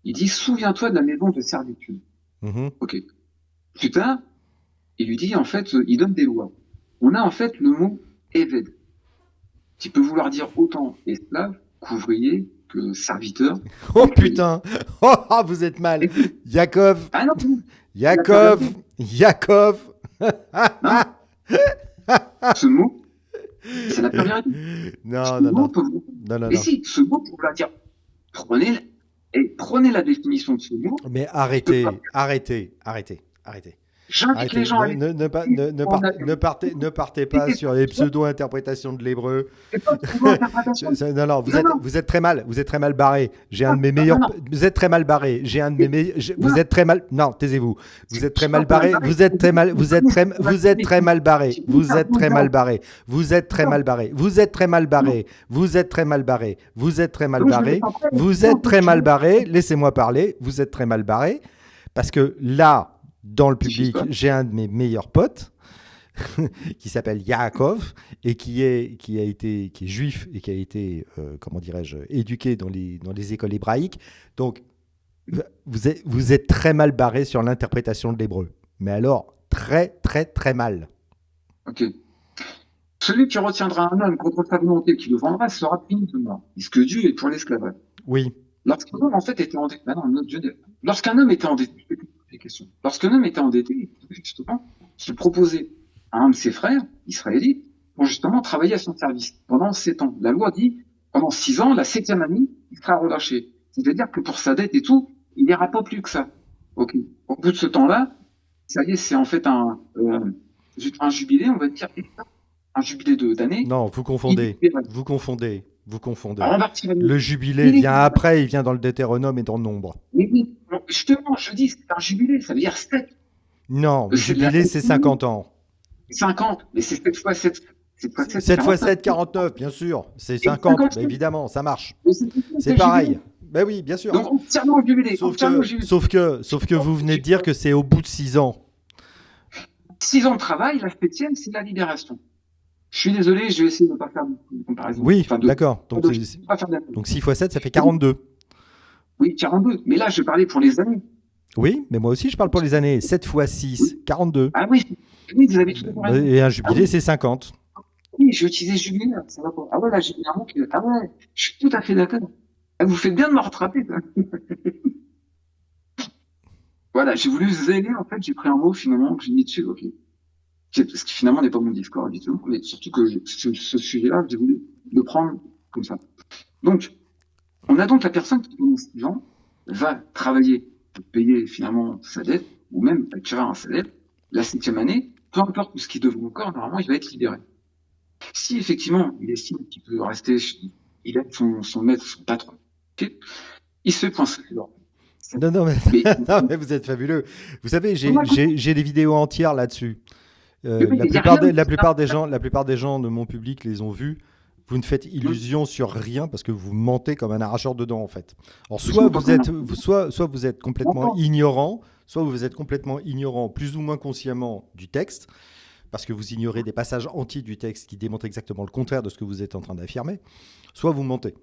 Il dit, souviens-toi de la maison de servitude. Mm-hmm. Ok. Plus tard, il lui dit, en fait, il donne des lois. On a en fait le mot Eved, qui peut vouloir dire autant esclave qu'ouvrier, que serviteur. Oh putain. Oh, vous êtes mal. Yaakov. Ah non, Yaakov. non. Ce mot, c'est la première étape. Non, non, non. Et si, ce mot, pour vouloir dire, prenez la définition de ce mot. Mais arrêtez. J'invite les gens à ne partez pas sur les pseudo-interprétations de l'hébreu. Non, vous êtes très mal barré. J'ai un de mes meilleurs. Vous êtes très mal barré. J'ai un de mes. Vous êtes très mal. Non, taisez-vous. Vous êtes très mal barré. Vous êtes très mal barré. Vous êtes très mal barré. Vous êtes très mal barré. Vous êtes très mal barré. Vous êtes très mal barré. Vous êtes très mal barré. Vous êtes très mal barré. Laissez-moi parler. Vous êtes très mal barré. Parce que là, dans le public, j'ai un de mes meilleurs potes. qui s'appelle Yaakov et qui est juif et qui a été, comment dirais-je, éduqué dans les écoles hébraïques. Donc, vous êtes très mal barré sur l'interprétation de l'hébreu. Mais alors, très, très, très mal. Ok. Celui qui retiendra un homme contre sa volonté, qui le vendra, sera puni de mort. Puisque Dieu est pour l'esclavage. Oui. Lorsqu'un homme, en fait, était endetté, lorsqu'un homme était endetté, je vais te poser des questions. Lorsqu'un homme était endetté, justement, se proposait à un de ses frères, israélites, pour justement travailler à son service pendant 7 ans. La loi dit, pendant 6 ans, la 7e année, il sera relâché. C'est-à-dire que pour sa dette et tout, il n'ira pas plus que ça. Ok. Au bout de ce temps-là, ça y est, c'est en fait un jubilé, on va dire, un jubilé d'année. Non, vous Il est confondez. libéré. Vous confondez. Vous confondez. Alors, on va retirer Le jubilé il est vient libéré. après, il vient dans le Deutéronome et dans le Nombre. Mais oui, bon, justement, je dis, c'est un jubilé, ça veut dire 7. Non, le C'est de la jubilé, c'est 50 ans. 50, mais c'est 7 fois 7. 7 fois 7, 7 fois 49. 7, 49, bien sûr. C'est Et 50, 50, bah, évidemment, ça marche. mais C'est le jubilé. pareil. Ben oui, bien sûr. Donc, entièrement au jubilé. Sauf Entièrement au que, jubilé. sauf que vous venez de dire que c'est au bout de 6 ans. 6 ans de travail, la 7e, c'est la libération. Je suis désolé, je vais essayer de ne pas faire de comparaison. Oui, Enfin, d'accord. de pas faire de- Donc 6 fois 7, ça fait 42. Oui, 42. Mais là, je parlais pour les années. Oui, mais moi aussi, je parle pour les années. 7 fois 6, Oui. 42. Ah oui, oui, vous avez tout à fait raison. Et un Ah jubilé, oui, c'est 50. oui, j'ai utilisé jubilé, là, ça va pas. Ah ouais, là, j'ai mis un mot qui... Ah ouais, je suis tout à fait d'accord. Ah, vous faites bien de me rattraper, ça. Voilà, j'ai voulu vous aider, en fait, j'ai pris un mot, finalement, que j'ai mis dessus, ok. Ce qui finalement n'est pas mon discours habituellement, mais surtout que ce sujet-là, j'ai voulu le prendre comme ça. Donc, on a donc la personne qui, pendant 6 ans, va travailler pour payer finalement sa dette, ou même acquérir un salaire. La 7e année, peu importe ce qu'il devrait encore, normalement, il va être libéré. Si effectivement, il estime qu'il peut rester, il aide son maître, son patron, ok, il se fait poincer dehors. Non, non, mais, Mais, non, mais vous êtes fabuleux. Vous savez, on a compris. j'ai des vidéos entières là-dessus. Mais oui, il n'y a rien de La plupart des gens de mon public les ont vus. Vous ne faites illusion sur rien parce que vous mentez comme un arracheur de dents en fait. Alors soit vous êtes complètement ignorant, soit vous êtes complètement ignorant, plus ou moins consciemment du texte, parce que vous ignorez des passages entiers du texte qui démontrent exactement le contraire de ce que vous êtes en train d'affirmer, soit vous mentez.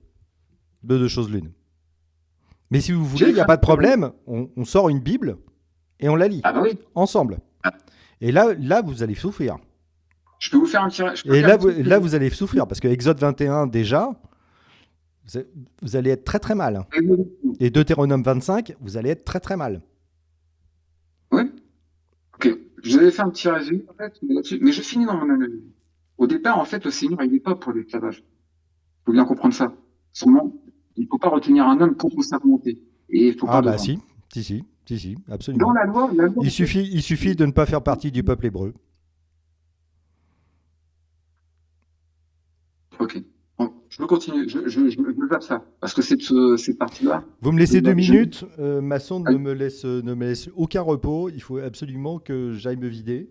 De deux choses l'une. Mais si vous voulez, il n'y a pas de problème. On sort une Bible et on la lit Ah bah oui. ensemble. Et là, vous allez souffrir. Je peux vous faire un tirage. Et là, vous allez souffrir parce que Exode 21, déjà, vous allez être très très mal. Et Deutéronome 25, vous allez être très très mal. Oui. Ok. Je vais faire un petit résumé, en fait, mais je finis dans mon analyse. Au départ, en fait, le Seigneur, il n'est pas pour l'esclavage. Il faut bien comprendre ça. Seulement, il ne faut pas retenir un homme contre sa volonté. Et il faut pas Ah bah devant. si, Dans absolument. la loi, Il suffit de ne pas faire partie du peuple hébreu. Ok. Bon, je veux continuer. Je zappe ça. Parce que cette partie-là. Vous me laissez 2 je- minutes. Ma sonde Ah, ne me laisse aucun repos. Il faut absolument que j'aille me vider.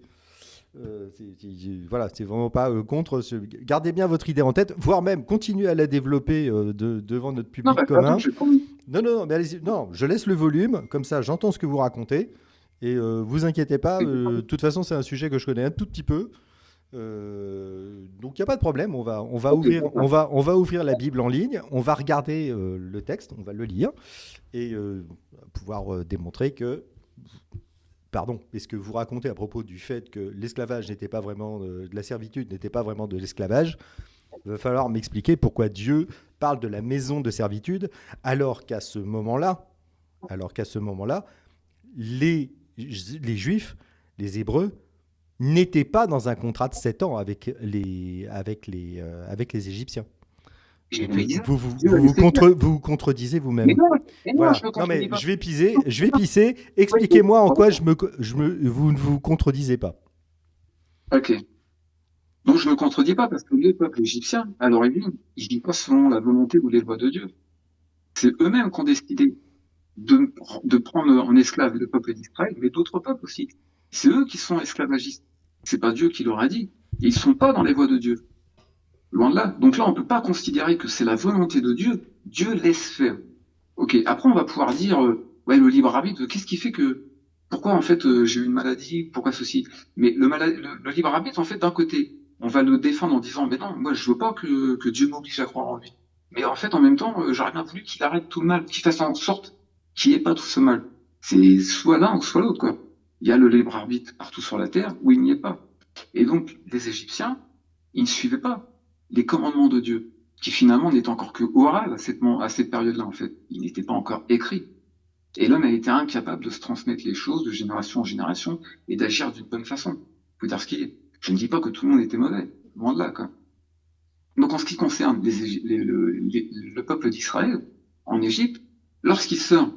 Voilà, c'est vraiment pas contre. Gardez bien votre idée en tête, voire même continuez à la développer devant notre Non, public bah, commun. attends, je vais prendre- Non, mais allez-y. Non, je laisse le volume, comme ça j'entends ce que vous racontez. Et vous inquiétez pas, de toute façon c'est un sujet que je connais un tout petit peu. Donc il n'y a pas de problème, on va Ok, ouvrir, d'accord. on va ouvrir la Bible en ligne, on va regarder le texte, on va le lire et pouvoir démontrer que, pardon, et ce que vous racontez à propos du fait que l'esclavage n'était pas vraiment de la servitude, n'était pas vraiment de l'esclavage, il va falloir m'expliquer pourquoi Dieu parle de la maison de servitude alors qu'à ce moment-là, les Juifs, les Hébreux, n'étaient pas dans un contrat de 7 ans avec les Égyptiens. J'ai Donc, dit ça. Dieu a laissé faire. vous vous contredisez Mais vous-même. non, mais non, je Voilà. me Non mais contredis pas. je vais pisser. Expliquez-moi en quoi vous ne vous contredisez pas. Ok. Donc je me contredis pas parce que le peuple égyptien, à l'origine, ils vivent pas selon la volonté ou les lois de Dieu. C'est eux-mêmes qui ont décidé de prendre en esclave le peuple d'Israël, mais d'autres peuples aussi. C'est eux qui sont esclavagistes. C'est pas Dieu qui leur a dit. Et ils sont pas dans les voies de Dieu. Loin de là. Donc là, on peut pas considérer que c'est la volonté de Dieu. Dieu laisse faire. Ok. Après, on va pouvoir dire, ouais, le libre arbitre, qu'est-ce qui fait que pourquoi en fait j'ai eu une maladie, pourquoi ceci? Mais le libre arbitre, en fait, d'un côté, on va le défendre en disant, mais non, moi je veux pas que Dieu m'oblige à croire en lui. Mais en fait, en même temps, j'aurais bien voulu qu'il arrête tout le mal, qu'il fasse en sorte qu'il n'y ait pas tout ce mal. C'est soit l'un ou soit l'autre, quoi. Il y a le libre arbitre partout sur la terre ou il n'y est pas. Et donc, les Égyptiens, ils ne suivaient pas les commandements de Dieu, qui finalement n'étaient encore que oral à cette période-là, en fait. Ils n'étaient pas encore écrits. Et l'homme a été incapable de se transmettre les choses de génération en génération et d'agir d'une bonne façon. Faut dire ce qu'il est. Je ne dis pas que tout le monde était mauvais, loin de là, quoi. Donc en ce qui concerne le peuple d'Israël, en Égypte, lorsqu'il sort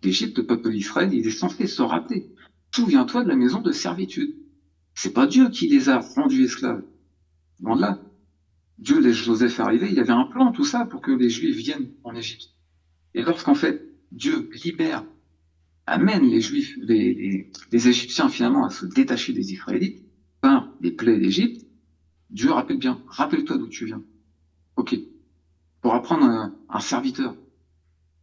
d'Égypte, le peuple d'Israël, il est censé se rappeler. Souviens-toi de la maison de servitude. C'est pas Dieu qui les a rendus esclaves. Loin de là. Dieu laisse Joseph arriver, il y avait un plan, tout ça, pour que les Juifs viennent en Égypte. Et lorsqu'en fait, Dieu libère amène les Juifs, les Égyptiens finalement à se détacher des Israélites par les plaies d'Égypte, Dieu rappelle bien, rappelle-toi d'où tu viens. Ok. Pour apprendre un serviteur,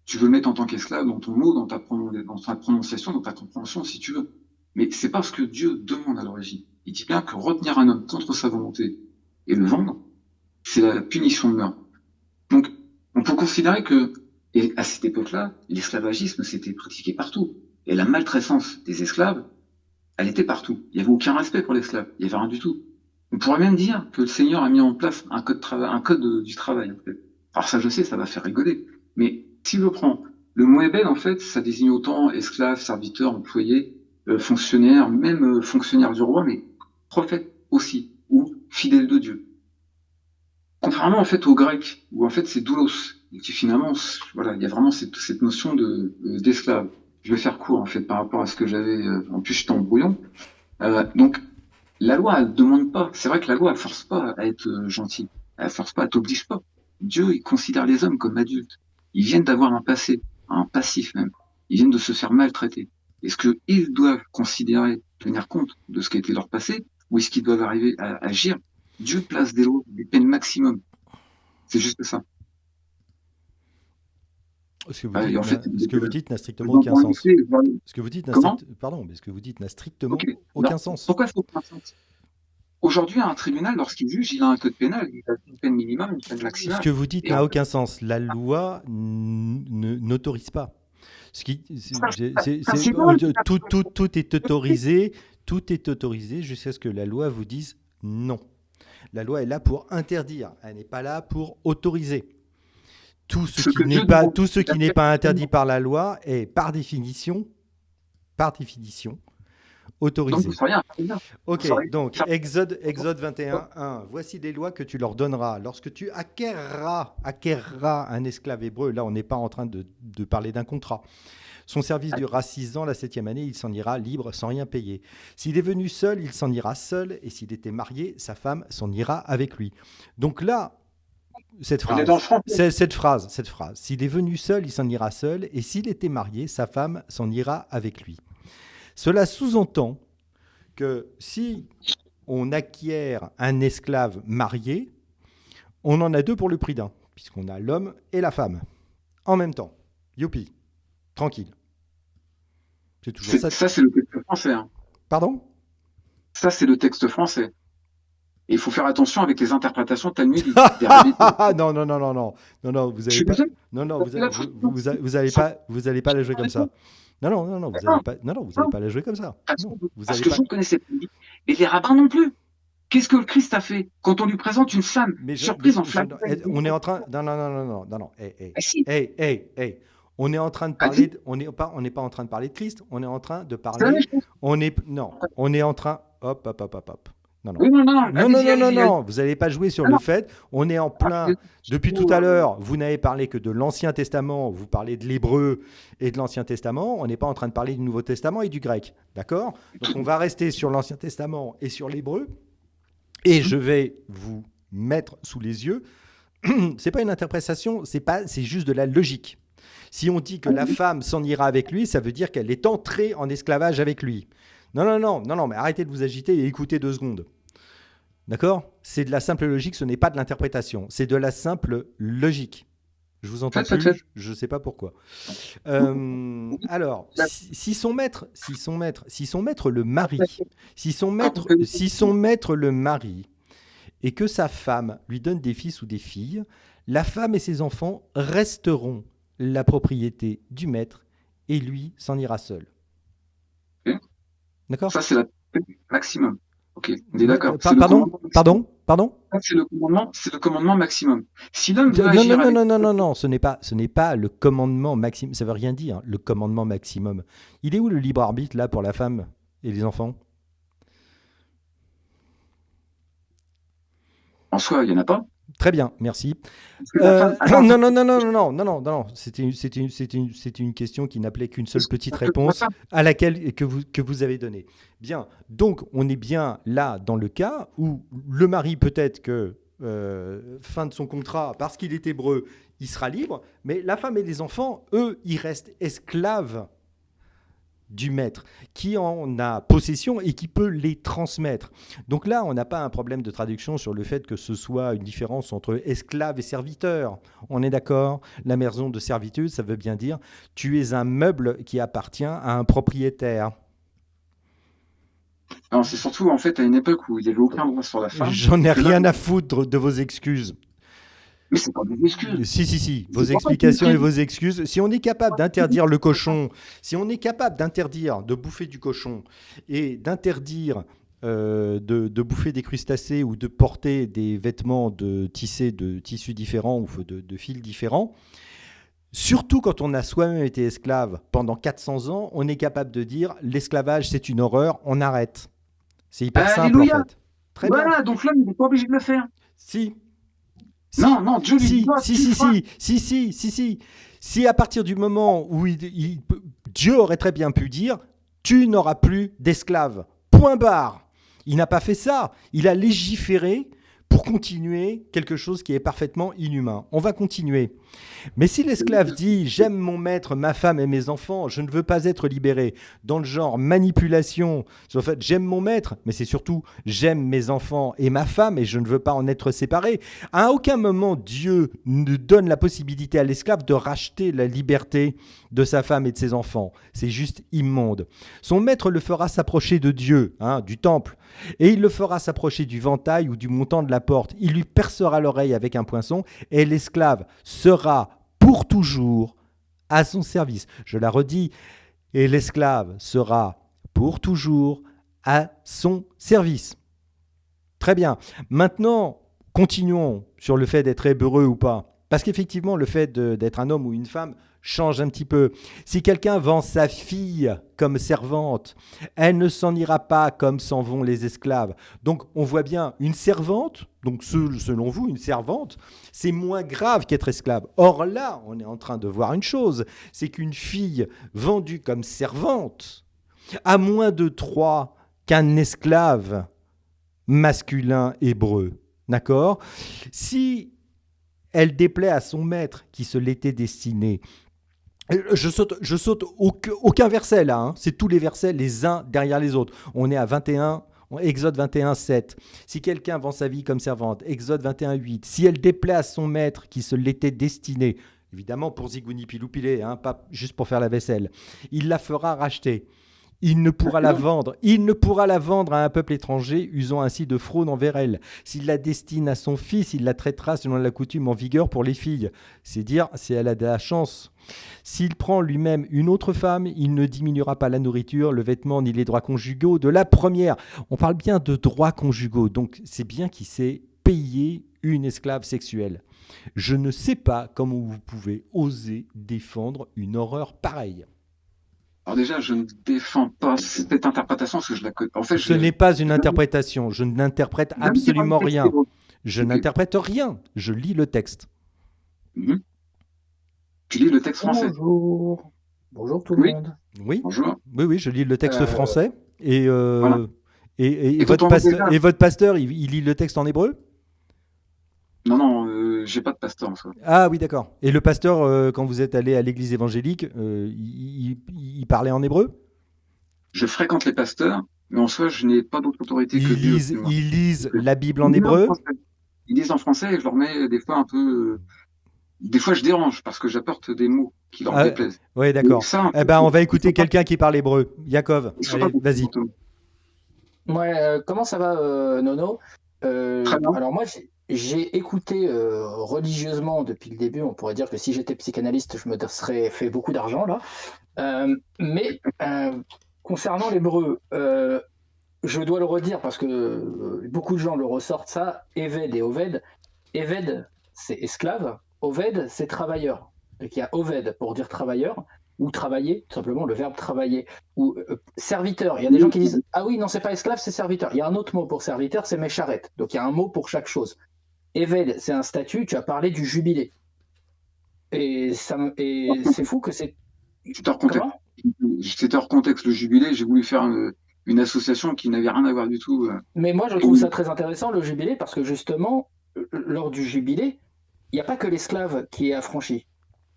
tu veux le mettre en tant qu'esclave dans ton mot, dans ta prononciation, dans ta compréhension, si tu veux. Mais c'est pas ce que Dieu demande à l'origine. Il dit bien que retenir un homme contre sa volonté et le vendre, c'est la punition de meurtre. Donc, on peut considérer que, et à cette époque-là, l'esclavagisme s'était pratiqué partout. Et la maltraitance des esclaves, elle était partout. Il n'y avait aucun respect pour l'esclave. Il n'y avait rien du tout. On pourrait même dire que le Seigneur a mis en place un code, du travail, en fait. Alors ça, je sais, ça va faire rigoler. Mais si je prends le mot Ebed, en fait, ça désigne autant esclave, serviteur, employé, fonctionnaire, même fonctionnaire du roi, mais prophète aussi, ou fidèle de Dieu. Contrairement en fait au grec, où en fait c'est doulos, et qui finalement, voilà, il y a vraiment cette notion d'esclave. Je vais faire court en fait par rapport à ce que j'avais. En plus, j'étais en brouillon. Donc, la loi, elle demande pas. C'est vrai que la loi, elle force pas à être gentil. Elle force pas, elle t'oblige pas. Dieu, il considère les hommes comme adultes. Ils viennent d'avoir un passé, un passif même. Ils viennent de se faire maltraiter. Est-ce qu'ils doivent considérer, tenir compte de ce qui a été leur passé, ou est-ce qu'ils doivent arriver à agir? Dieu place des lois, des peines maximum. C'est juste ça. Et en fait, Ce que vous dites n'a strictement dans aucun dans les sens. faits, voilà. Ce que vous dites n'a Comment? pardon, mais ce que vous dites n'a Ok. strictement Non. aucun sens. Pourquoi faut aucun sens? Aujourd'hui, un tribunal, lorsqu'il juge, il a un code pénal, il a une peine minimale, une peine Ce maximale. que vous dites Et n'a en fait, aucun sens. La loi n'autorise pas. Ce qui, tout est autorisé, tout est autorisé jusqu'à ce que la loi vous dise non. La loi est là pour interdire, elle n'est pas là pour autoriser. ce que Dieu demande, Tout ce il a qui n'est fait pas interdit absolument. par la loi est par définition, Donc, vous autorisé. seriez un tribunal. Vous Ok, seriez donc Exode 21, 1. Voici les lois que tu leur donneras. Lorsque tu acquerras un esclave hébreu, là on n'est pas en train de parler d'un contrat. Son service durera 6 ans, la 7e année, il s'en ira libre sans rien payer. S'il est venu seul, il s'en ira seul, et s'il était marié, sa femme s'en ira avec lui. Donc là, On est dans le français. cette phrase, s'il est venu seul, il s'en ira seul, et s'il était marié, sa femme s'en ira avec lui. Cela sous-entend que si on acquiert un esclave marié, on en a deux pour le prix d'un, puisqu'on a l'homme et la femme en même temps. Youpi, tranquille. C'est toujours ça. Ça, c'est le texte français, hein. Pardon? Ça, c'est le texte français. Et il faut faire attention avec les interprétations talmudiques des rabbins. Non, non, non, non, non, non, non, vous Je avez suis pas, désolé. non, non, Là, faut- vous allez pas la jouer comme ça. Non, non, non, non, vous allez non, pas, non, non, vous allez non, pas la jouer comme ça. Non, vous parce allez que pas. vous ne connaissez pas. Et les rabbins non plus. Qu'est-ce que le Christ a fait quand on lui présente une femme surprise en flamme? On est en train, non, non, non, non, non, non, non, Ah si, on est en train de ah parler, si, on n'est pas en train de parler de Christ, on est en train de c'est la même parler, chose. non, on est en train, hop, hop, hop, hop, hop. Non, non. Oui, non, non, non, Non, non, allez-y, non, non, allez-y, allez-y. non, vous n'allez pas jouer sur Ah le non, fait, on est en ah, plein, depuis tout oh, à l'heure, vous n'avez parlé que de l'Ancien Testament, vous parlez de l'hébreu et de l'Ancien Testament, on n'est pas en train de parler du Nouveau Testament et du grec, d'accord? Donc on va rester sur l'Ancien Testament et sur l'hébreu, et je vais vous mettre sous les yeux, c'est pas une interprétation, c'est juste de la logique. Si on dit que la femme s'en ira avec lui, ça veut dire qu'elle est entrée en esclavage avec lui. Non, non, non, non, non, mais arrêtez de vous agiter et écoutez 2 secondes. D'accord? C'est de la simple logique, ce n'est pas de l'interprétation. C'est de la simple logique. Je vous entends Faites, plus, faites. je ne sais pas pourquoi. Oui, Alors, là, si son maître le mari, quand on fait si son maître le mari, et que sa femme lui donne des fils ou des filles, la femme et ses enfants resteront la propriété du maître et lui s'en ira seul. ok. D'accord? Ça, c'est la maximum. Ok, on est d'accord. C'est le Pardon? commandement maximum. Pardon? Pardon? Ça, c'est le commandement maximum. Si l'homme veut Non, non, agir non, avec, non, non, non, non, ce n'est pas le commandement maximum. Ça veut rien dire, le commandement maximum. Il est où le libre arbitre, là, pour la femme et les enfants? en soi, il n'y en a pas. Très bien, merci. Parce que la femme, attends, Non, attends, non, non, non, non, non, non, non, non. C'était une question qui n'appelait qu'une seule parce que petite la réponse femme, à laquelle que vous avez donnée. Bien, donc on est bien là dans le cas où le mari peut-être que fin de son contrat, parce qu'il est hébreu, il sera libre, mais la femme et les enfants, eux, ils restent esclaves du maître, qui en a possession et qui peut les transmettre. Donc là, on n'a pas un problème de traduction sur le fait que ce soit une différence entre esclave et serviteur. On est d'accord? La maison de servitude, ça veut bien dire tu es un meuble qui appartient à un propriétaire. non, c'est surtout en fait à une époque où il n'y avait aucun droit sur la femme J'en et ai que là, rien à foutre de vos excuses. mais c'est pas des excuses. Si, si, si, vos C'est pas des explications et excuses. vos excuses. Si on est capable d'interdire le cochon, si on est capable d'interdire de bouffer du cochon et d'interdire de bouffer des crustacés ou de porter des vêtements tissés de tissus différents ou de fils différents, surtout quand on a soi-même été esclave pendant 400 ans, on est capable de dire l'esclavage c'est une horreur, on arrête. C'est hyper simple en Alléluia. fait. Très bien. Voilà, donc l'homme, il n'est pas obligé de le faire. Si, Non, si, non, Dieu lui dit si, pas, si, tu le si, feras. si, si, si, si, si. Si à partir du moment où Dieu aurait très bien pu dire, tu n'auras plus d'esclaves. Point barre. Il n'a pas fait ça. Il a légiféré pour continuer quelque chose qui est parfaitement inhumain. On va continuer. Mais si l'esclave dit j'aime mon maître, ma femme et mes enfants, je ne veux pas être libéré, dans le genre manipulation, en fait j'aime mon maître, mais c'est surtout j'aime mes enfants et ma femme et je ne veux pas en être séparé. À aucun moment Dieu ne donne la possibilité à l'esclave de racheter la liberté de sa femme et de ses enfants. C'est juste immonde. Son maître le fera s'approcher de Dieu, hein, du temple, et il le fera s'approcher du ventail ou du montant de la porte. Il lui percera l'oreille avec un poinçon et l'esclave sera pour toujours à son service. Je la redis, et l'esclave sera pour toujours à son service. Très bien. Maintenant, continuons sur le fait d'être hébreu ou pas. Parce qu'effectivement, le fait d'être un homme ou une femme change un petit peu. Si quelqu'un vend sa fille comme servante, elle ne s'en ira pas comme s'en vont les esclaves. Donc on voit bien une servante, donc selon vous, une servante, c'est moins grave qu'être esclave. Or là, on est en train de voir une chose, c'est qu'une fille vendue comme servante a moins de droits qu'un esclave masculin hébreu. D'accord? Si elle déplaît à son maître qui se l'était destiné, je saute aucun verset là, hein. C'est tous les versets les uns derrière les autres. On est à 21, Exode 21, 7. Si quelqu'un vend sa vie comme servante, Exode 21, 8. Si elle déplaît à son maître qui se l'était destiné, évidemment pour zigouni piloupilé, hein, pas juste pour faire la vaisselle, il la fera racheter. Il ne pourra la vendre. Il ne pourra la vendre à un peuple étranger, usant ainsi de fraude envers elle. S'il la destine à son fils, il la traitera selon la coutume en vigueur pour les filles. C'est dire si elle a de la chance. S'il prend lui-même une autre femme, il ne diminuera pas la nourriture, le vêtement ni les droits conjugaux de la première. On parle bien de droits conjugaux, donc c'est bien qu'il s'est payé une esclave sexuelle. Je ne sais pas comment vous pouvez oser défendre une horreur pareille. Alors déjà, je ne défends pas cette interprétation parce que je la connais. En fait, Ce n'est pas une interprétation. Je n'interprète je viens de lire un absolument texte rien. hébreu. Je Ok. n'interprète rien. Je lis le texte. Mhm. Tu lis le texte français. Bonjour. Bonjour tout le Oui, monde. Oui, bonjour. oui, oui, je lis le texte Euh, français. Et, Voilà. et, Et quand on voit déjà, votre pasteur, il lit le texte en hébreu? non, non, j'ai pas de pasteur en soi. Ah oui, d'accord. Et le pasteur, quand vous êtes allé à l'église évangélique, il parlait en hébreu? Je fréquente les pasteurs, mais en soi, je n'ai pas d'autre autorité que Dieu au-dessus de moi. Ils lisent Donc, la Bible ils en lisent en hébreu? français. Ils lisent en français et je leur mets des fois un peu. des fois je dérange parce que j'apporte des mots qui leur Ah, déplaisent. ouais, Et d'accord. ça, en Eh fait, ben, on va il faut écouter pas, quelqu'un qui parle hébreu. Yaakov, il faut pas allez, vas-y. Ouais, comment ça va, Nono? Très bien. Alors moi, j'ai écouté religieusement depuis le début. On pourrait dire que si j'étais psychanalyste, je me serais fait beaucoup d'argent là. Mais concernant l'hébreu, je dois le redire parce que beaucoup de gens le ressortent ça, Eved et Oved. Eved, c'est esclave, Oved, c'est travailleur. Donc il y a Oved pour dire travailleur, ou travailler, tout simplement le verbe travailler, ou serviteur. Il y a des gens qui disent ah oui, non, c'est pas esclave, c'est serviteur. Il y a un autre mot pour serviteur, c'est mécharet. Donc il y a un mot pour chaque chose. Eved, c'est un statut, tu as parlé du jubilé. Et c'est fou que c'est. C'était hors contexte. Comment? C'était hors contexte. Le jubilé, j'ai voulu faire une association qui n'avait rien à voir du tout. Mais moi, je Et trouve ça très intéressant, le jubilé, parce que justement, lors du jubilé, il n'y a pas que l'esclave qui est affranchi.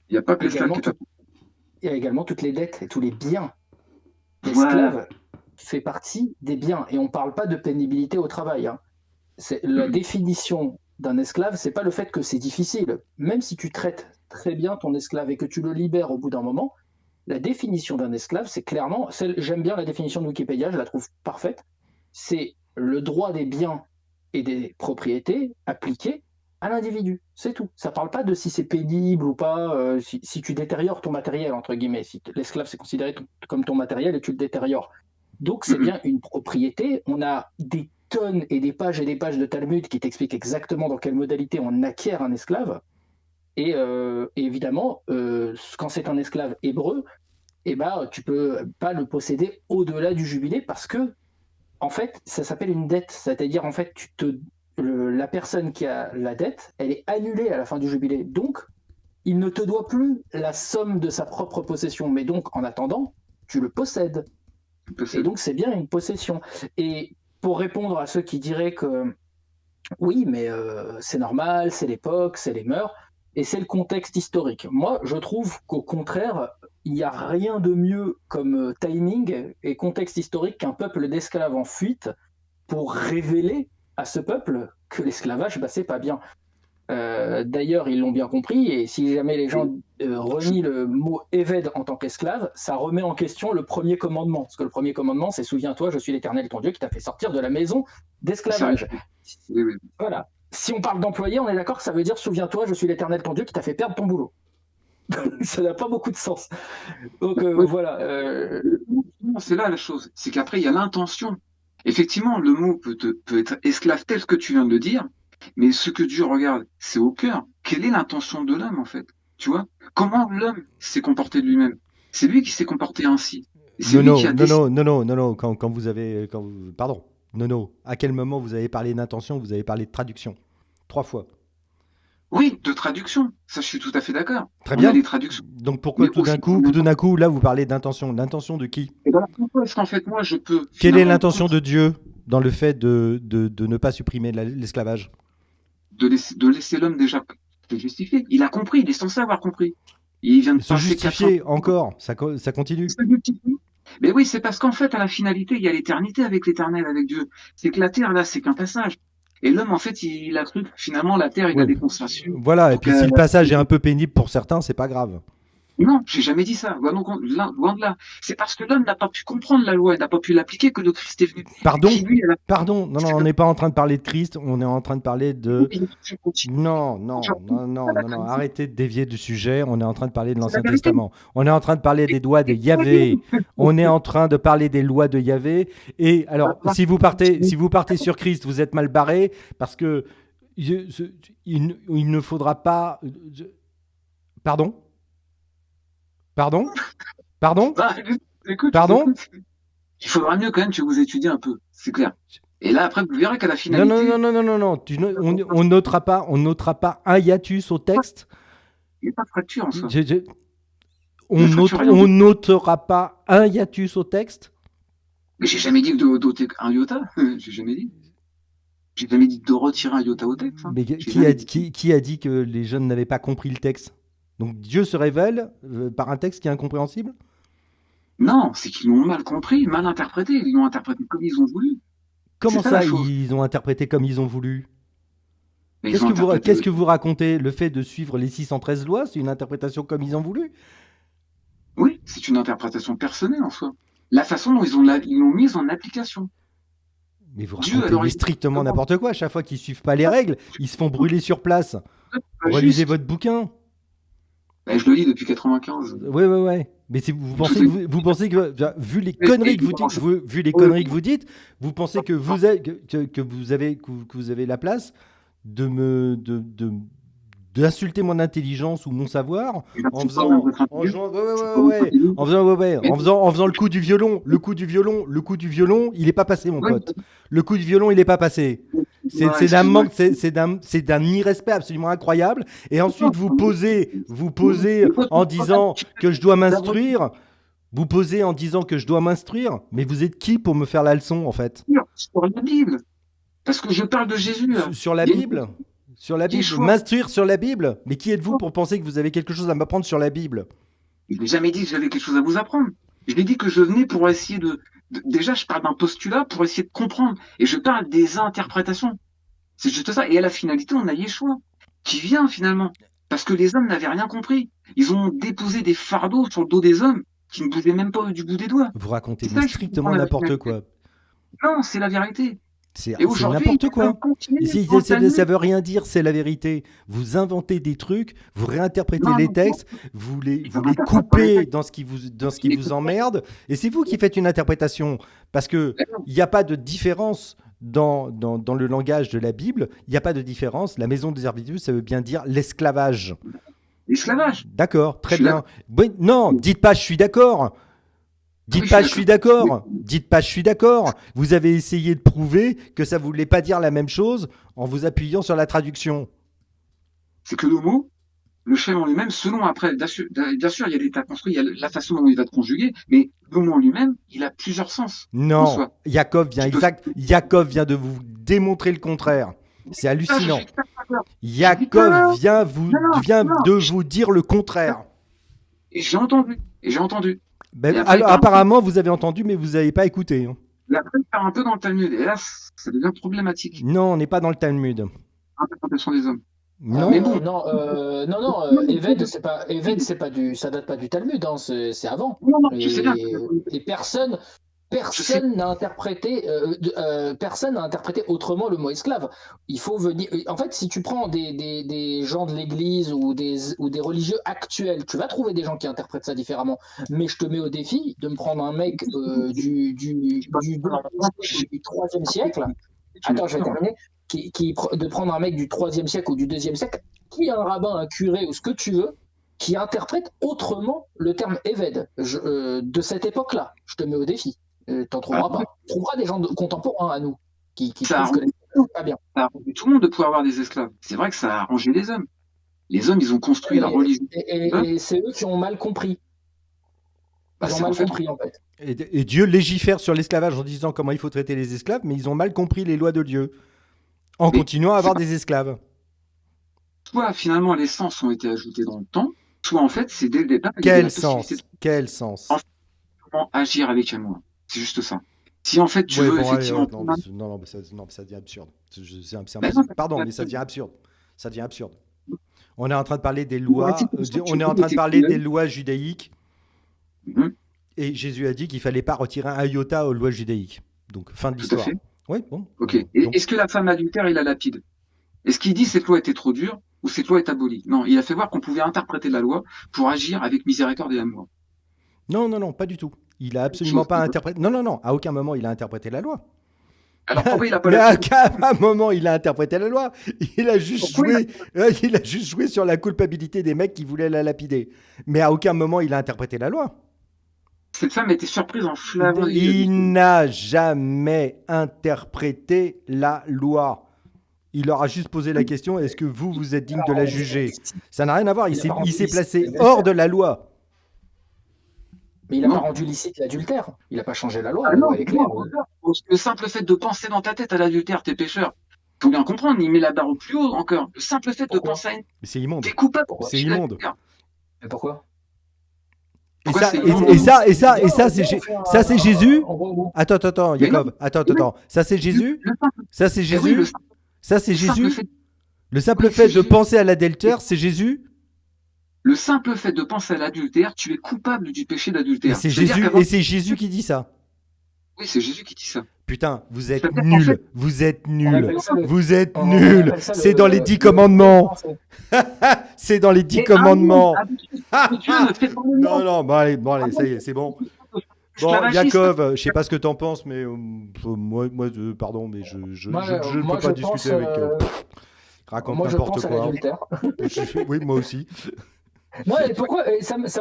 il n'y a pas que l'esclave Également, qui est à... il y a également toutes les dettes et tous les biens. Voilà. L'esclave fait partie des biens. Et on ne parle pas de pénibilité au travail, hein. La définition d'un esclave, c'est pas le fait que c'est difficile. Même si tu traites très bien ton esclave et que tu le libères au bout d'un moment, la définition d'un esclave, c'est clairement, j'aime bien la définition de Wikipédia, je la trouve parfaite, c'est le droit des biens et des propriétés appliquées à l'individu. C'est tout. Ça ne parle pas de si c'est pénible ou pas, si tu détériores ton matériel, entre guillemets. Si l'esclave, c'est considéré comme ton matériel et tu le détériores. Donc, c'est bien une propriété. On a des tonnes et des pages de Talmud qui t'expliquent exactement dans quelle modalité on acquiert un esclave. Et évidemment, quand c'est un esclave hébreu, eh ben, tu peux pas le posséder au-delà du jubilé parce que, en fait, ça s'appelle une dette. C'est-à-dire, en fait, la personne qui a la dette, elle est annulée à la fin du jubilé. Donc, il ne te doit plus la somme de sa propre possession. Mais donc, en attendant, tu le possèdes. Et donc, c'est bien une possession. Et pour répondre à ceux qui diraient que oui, mais c'est normal, c'est l'époque, c'est les mœurs, et c'est le contexte historique. Moi, je trouve qu'au contraire, il n'y a rien de mieux comme timing et contexte historique qu'un peuple d'esclaves en fuite pour révéler à ce peuple que l'esclavage, bah, c'est pas bien. D'ailleurs, ils l'ont bien compris, et si jamais les gens renient le mot Éved en tant qu'esclave, ça remet en question le premier commandement. Parce que le premier commandement, c'est souviens-toi, je suis l'Éternel ton Dieu qui t'a fait sortir de la maison d'esclavage. Oui, oui. Voilà. Si on parle d'employé, on est d'accord que ça veut dire souviens-toi, je suis l'Éternel ton Dieu qui t'a fait perdre ton boulot. Ça n'a pas beaucoup de sens. Donc Oui, voilà. c'est là la chose. C'est qu'après, il y a l'intention. Effectivement, le mot peut être esclave tel que tu viens de le dire, mais ce que Dieu regarde, c'est au cœur. Quelle est l'intention de l'homme, en fait? Tu vois? Comment l'homme s'est comporté de lui-même? C'est lui qui s'est comporté ainsi. Et c'est Non, lui qui non, a non, décidé. non, non, non, non, non. Quand vous avez, pardon, non, non. À quel moment vous avez parlé d'intention, vous avez parlé de traduction? 3 fois. Oui, de traduction. Ça, je suis tout à fait d'accord. Très On a bien. les traductions. Donc pourquoi Mais aussi, tout d'un coup, là, vous parlez d'intention? L'intention de qui? et ben, pourquoi est-ce qu'en fait, moi, je peux Quelle est finalement l'intention de Dieu dans le fait de ne pas supprimer l'esclavage? de laisser l'homme déjà se justifier? Il a compris, il est censé avoir compris. Il vient de Se passer 400 justifier encore, ça continue. Mais oui, c'est parce qu'en fait, à la finalité, il y a l'éternité avec l'éternel, avec Dieu. C'est que la terre, là, c'est qu'un passage. Et l'homme, en fait, il a cru que finalement, la terre, il a Ouais. des constructions. Voilà, et Pour puis que... si le passage est un peu pénible pour certains, c'est pas grave. Non, j'ai jamais dit ça. Loin de là. C'est parce que l'homme n'a pas pu comprendre la loi, il n'a pas pu l'appliquer que le Christ est venu. Pardon? Qui, lui, Pardon? Non, non, on n'est pas en train de parler de Christ, on est en train de parler de... Non, non, non, non, non, non, arrêtez de dévier du sujet, on est en train de parler de c'est la l'Ancien vérité. Testament. On est en train de parler des doigts de Yahvé. On est en train de parler des lois de Yahvé. Et alors, si vous partez sur Christ, vous êtes mal barré, parce que il ne faudra pas... Pardon? Pardon? Pardon? Ah, écoute, Pardon? il faudra mieux quand même que vous étudiez un peu, c'est clair. Et là, après, vous verrez qu'à la Non, non, non, finalité, non, non, non, non. On notera pas un hiatus au texte. il n'y a pas de fracture en soi. Je- je- De fracture, rien. on notera pas un hiatus au texte. Mais j'ai jamais dit de d'ôter un iota. J'ai jamais dit. J'ai jamais dit de retirer un iota au texte. Hein. Mais J'ai jamais dit. qui a dit que les jeunes n'avaient pas compris le texte? Donc Dieu se révèle par un texte qui est incompréhensible? Non, c'est qu'ils l'ont mal compris, mal interprété. Ils l'ont interprété comme ils ont voulu. C'est Comment ça la ça, chose. ils ont interprété comme ils ont voulu? Mais ils ont interprété. Qu'est-ce que vous racontez? Le fait de suivre les 613 lois, c'est une interprétation comme ils ont voulu? Oui, c'est une interprétation personnelle en soi. La façon dont ils l'ont mise en application. Mais vous Dieu, racontez alors, mais strictement n'importe quoi. À chaque fois qu'ils suivent pas les règles, ils se font brûler sur place. Relisez votre bouquin. Ben, je le lis depuis 95. Ouais. Mais si vous pensez que vu les conneries que vous dites, vous pensez que vous avez la place d'insulter mon intelligence ou mon savoir en faisant le coup du violon. Le coup du violon, il est pas passé, mon pote. Le coup du violon, il est pas passé. C'est d'un irrespect absolument incroyable. Et ensuite, vous posez en disant que je dois m'instruire. Vous posez en disant que je dois m'instruire. Mais vous êtes qui pour me faire la leçon, en fait? Sur la Bible. Parce que je parle de Jésus. Là. Sur la Bible? Sur la Bible? M'instruire sur la Bible? Mais qui êtes-vous pour penser que vous avez quelque chose à m'apprendre sur la Bible? Je n'ai jamais dit que j'avais quelque chose à vous apprendre. Je l'ai dit que je venais pour essayer déjà, je parle d'un postulat pour essayer de comprendre. Et je parle des interprétations. C'est juste ça. Et à la finalité, on a Yeshua qui vient finalement. Parce que les hommes n'avaient rien compris. Ils ont déposé des fardeaux sur le dos des hommes qui ne bougeaient même pas du bout des doigts. Vous racontez strictement n'importe quoi. Non, c'est la vérité. C'est n'importe quoi. Ça veut rien dire, c'est la vérité. Vous inventez des trucs, vous réinterprétez les textes, vous les coupez dans ce qui vous emmerde, et c'est vous qui faites une interprétation. Parce qu'il n'y a pas de différence dans le langage de la Bible, il n'y a pas de différence. La maison de servitude, ça veut bien dire l'esclavage. L'esclavage. D'accord, très bien. Non, dites pas je suis d'accord. Dites pas je suis d'accord. Dites pas je suis d'accord. Vous avez essayé de prouver que ça voulait pas dire la même chose en vous appuyant sur la traduction. C'est que le mot, le chef en lui-même, selon après, bien sûr, il y a l'état construit, il y a la façon dont il va te conjuguer, mais le mot en lui-même, il a plusieurs sens. Non, Yaakov vient de vous démontrer le contraire. C'est hallucinant. Yaakov vient de vous dire le contraire. Et j'ai entendu. Alors, apparemment, vous avez entendu, mais vous n'avez pas écouté. Et après, il part un peu dans le Talmud. Et là, ça devient problématique. Non, on n'est pas dans le Talmud. Interprétation des hommes. Non, mais bon. Eved, c'est pas ça date pas du Talmud, hein, c'est avant. Non, je sais bien. Et personne n'a interprété autrement le mot esclave. Il faut venir. En fait, si tu prends des gens de l'Église ou des religieux actuels, tu vas trouver des gens qui interprètent ça différemment. Mais je te mets au défi de me prendre un mec du 3e siècle. Attends, je vais terminer. De prendre un mec du 3e siècle ou du 2e siècle, qui est un rabbin, un curé ou ce que tu veux, qui interprète autrement le terme Eved de cette époque-là. Je te mets au défi. T'en trouveras pas. Tu trouveras des gens contemporains à nous qui trouvent que c'est pas bien. Ça a arrangé tout le monde de pouvoir avoir des esclaves. C'est vrai que ça a arrangé les hommes. Les hommes, ils ont construit leur religion. Et c'est eux qui ont mal compris. Ils ont mal compris, en fait. Et Dieu légifère sur l'esclavage en disant comment il faut traiter les esclaves, mais ils ont mal compris les lois de Dieu en continuant à avoir des esclaves. Soit finalement les sens ont été ajoutés dans le temps, soit en fait c'est dès le départ. Quel sens? En fait, comment agir avec amour? C'est juste ça. Si en fait tu veux effectivement. Non, mais ça devient absurde. Pardon, mais ça devient absurde. Ça devient absurde. On est en train de parler des lois. On est en train de parler des lois judaïques. Et Jésus a dit qu'il fallait pas retirer un iota aux lois judaïques. Donc fin de l'histoire. Oui, bon. Ok. Est-ce que la femme adultère, il la lapide? Est-ce qu'il dit cette loi était trop dure ou cette loi est abolie? Non, il a fait voir qu'on pouvait interpréter la loi pour agir avec miséricorde et amour. Non, pas du tout. Il a absolument pas interprété. Non, à aucun moment il a interprété la loi. Alors pourquoi il a pas à aucun moment il a interprété la loi. Il a juste joué sur la culpabilité des mecs qui voulaient la lapider. Mais à aucun moment il a interprété la loi. Cette femme était surprise en flagrant. Il n'a jamais interprété la loi. Il leur a juste posé la question, est-ce que vous êtes digne de la juger? Ça n'a rien à voir, il s'est placé hors de la loi. Mais il n'a pas rendu licite l'adultère. Il n'a pas changé la loi. Elle est claire. Le simple fait de penser dans ta tête à l'adultère, t'es pécheur. Il faut bien comprendre, il met la barre au plus haut encore. Le simple fait de penser à une... Mais c'est immonde. T'es coupable. C'est immonde. Mais pourquoi? Et ça, c'est Jésus. Attends, Jacob. Attends. Ça, c'est Jésus. Ça, c'est Jésus. Ça, c'est Jésus. Le simple Oui, fait c'est de Jésus. penser à l'adultère, c'est Jésus? Le simple fait de penser à l'adultère, tu es coupable du péché Et d'adultère. c'est C'est-à-dire Jésus, qu'avant, et c'est Jésus qui dit ça. oui, c'est Jésus qui dit ça. Putain, vous êtes C'est-à-dire qu'en fait, nuls, vous êtes On nuls, appelle ça le, vous êtes on nuls. appelle ça C'est dans les 10 le commandements. français. C'est dans les 10 mais un monde commandements. habitué ne fait pas le Non, monde. non, bon, allez, ça y est, c'est bon. Bon, Esclavagiste. Yakov, je sais pas ce que t'en penses, mais pardon, mais je ne Moi, peux pas je discuter pense, avec. Raconte moi, je n'importe pense à quoi. l'adultère. Oui, moi aussi. Non, et pourquoi,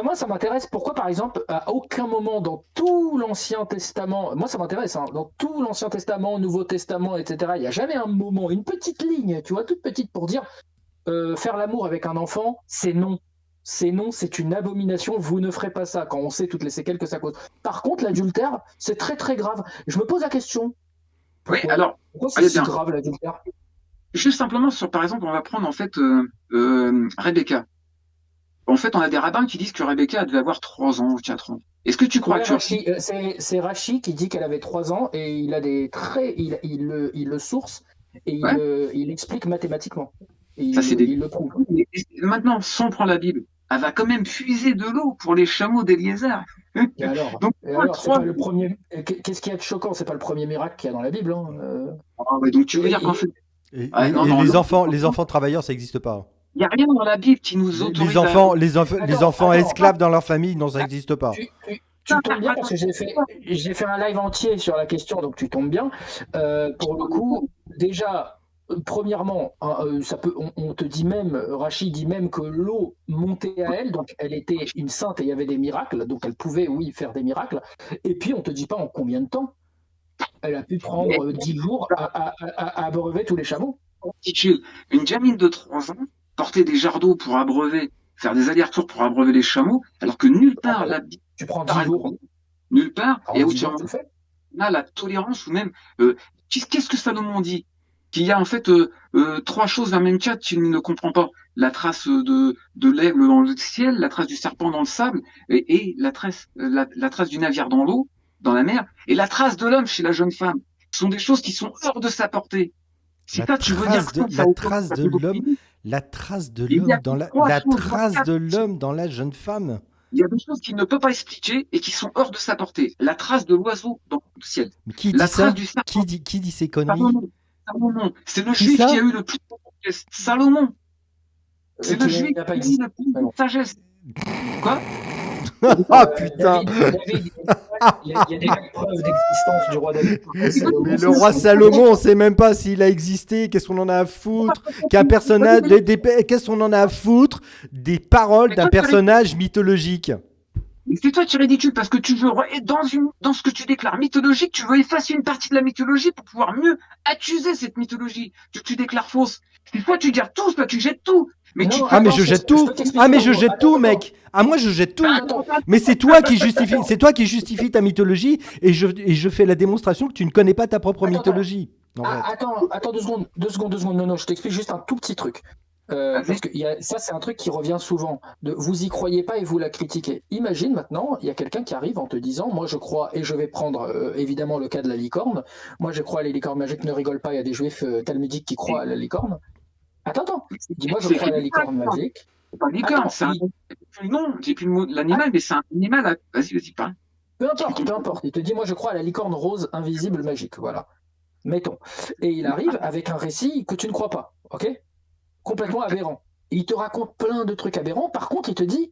moi, ça m'intéresse. Pourquoi, par exemple, à aucun moment dans tout l'Ancien Testament, moi, ça m'intéresse, hein, dans tout l'Ancien Testament, Nouveau Testament, etc., il n'y a jamais un moment, une petite ligne, tu vois, toute petite pour dire faire l'amour avec un enfant, c'est non. C'est non, c'est une abomination, vous ne ferez pas ça, quand on sait toutes les séquelles que ça cause. Par contre, l'adultère, c'est très très grave. Je me pose la question, Oui, pourquoi alors, Pourquoi c'est allez si bien. grave l'adultère Juste simplement sur, par exemple, on va prendre en fait Rebecca. En fait, on a des rabbins qui disent que Rebecca devait avoir 3 ans ou 4 ans. Est-ce que tu crois Ouais, que Rachi, c'est Rachi qui dit qu'elle avait 3 ans et il a des traits, il le source et ouais, il explique mathématiquement. Et ça c'est des. il le prouve. Mais maintenant, si on prend la Bible, elle va quand même puiser de l'eau pour les chameaux d'Éliézer. Donc, Et moi, alors, c'est pas 3. le premier. Qu'est-ce qu'il y a de choquant? C'est pas le premier miracle qu'il y a dans la Bible. Hein. Ah ouais, donc tu veux dire qu'en Et, fait, Et, ah, non, et non, les non, enfants travailleurs, ça n'existe pas. il n'y a rien dans la Bible qui nous Les autorise enfants, à les enfants attends, esclaves dans leur famille, non, ça n'existe pas. tu tombes bien parce que j'ai fait un live entier sur la question, donc tu tombes bien. Pour le coup, déjà, premièrement, hein, on te dit même, Rachid dit même que l'eau montait à elle, donc elle était une sainte et il y avait des miracles, donc elle pouvait, oui, faire des miracles. Et puis, on te dit pas en combien de temps. Elle a pu prendre 10 jours à abreuver tous les chameaux. Titule. Une gamine de 3 ans porter des jarres d'eau pour abreuver, faire des allers-retours pour abreuver les chameaux, alors que nulle part la Bible Tu prends 10 parle jours. nulle part, En et 10 jours, tu le fais. on a la tolérance ou même qu'est-ce que Salomon dit? Qu'il y a en fait 3 choses dans le même chat qu'il ne comprend pas. La trace de l'aigle dans le ciel, la trace du serpent dans le sable, et la trace du navire dans l'eau, dans la mer, et la trace de l'homme chez la jeune femme. Ce sont des choses qui sont hors de sa portée. Si toi tu veux dire que ça La a trace de l'homme, la trace de il y a l'homme dans trois la choses, trace de l'homme dans la jeune femme. il y a des choses qu'il ne peut pas expliquer et qui sont hors de sa portée. La trace de l'oiseau dans le ciel. Mais qui La dit trace ça? du serpent. Qui dit ces conneries? Salomon. C'est le Qui juif ça? qui a eu le plus de sagesse. Salomon. C'est le Qui juif n'a qui pas a eu existé. le plus de sagesse. Quoi? Ah putain! David, il y a des preuves d'existence du roi David. Mais le roi Salomon, on sait même pas s'il a existé. Qu'est-ce qu'on en a à foutre? Qu'un personnage, qu'est-ce qu'on en a à foutre des paroles d'un personnage mythologique? C'est toi qui es ridicule parce que tu veux, dans ce que tu déclares mythologique, tu veux effacer une partie de la mythologie pour pouvoir mieux accuser cette mythologie que tu déclares fausse. Soit tu dis tout, soit tu jettes tout. Mais Non, tu Ah mais attends, je jette tout. Ah mais je jette tout, mec. Ah moi je jette tout. Mais c'est toi qui justifie ta mythologie et je fais la démonstration que tu ne connais pas ta propre mythologie. En fait. Attends 2 secondes. Non, je t'explique juste un tout petit truc. Parce que ça, c'est un truc qui revient souvent. Vous y croyez pas et vous la critiquez. Imagine maintenant, il y a quelqu'un qui arrive en te disant, moi je crois, et je vais prendre évidemment le cas de la licorne. Moi je crois à les licornes magiques, ne rigole pas, il y a des juifs talmudiques qui croient à la licorne. Attends. Dis-moi, je crois à la licorne magique. C'est pas une licorne, c'est un nom, j'ai plus le mot de l'animal, mais c'est un animal. Vas-y, parle. Peu importe. Il te dit, moi je crois à la licorne rose invisible magique. Voilà. Mettons. Et il arrive avec un récit que tu ne crois pas. Ok? Complètement aberrant. Il te raconte plein de trucs aberrants. Par contre, il te dit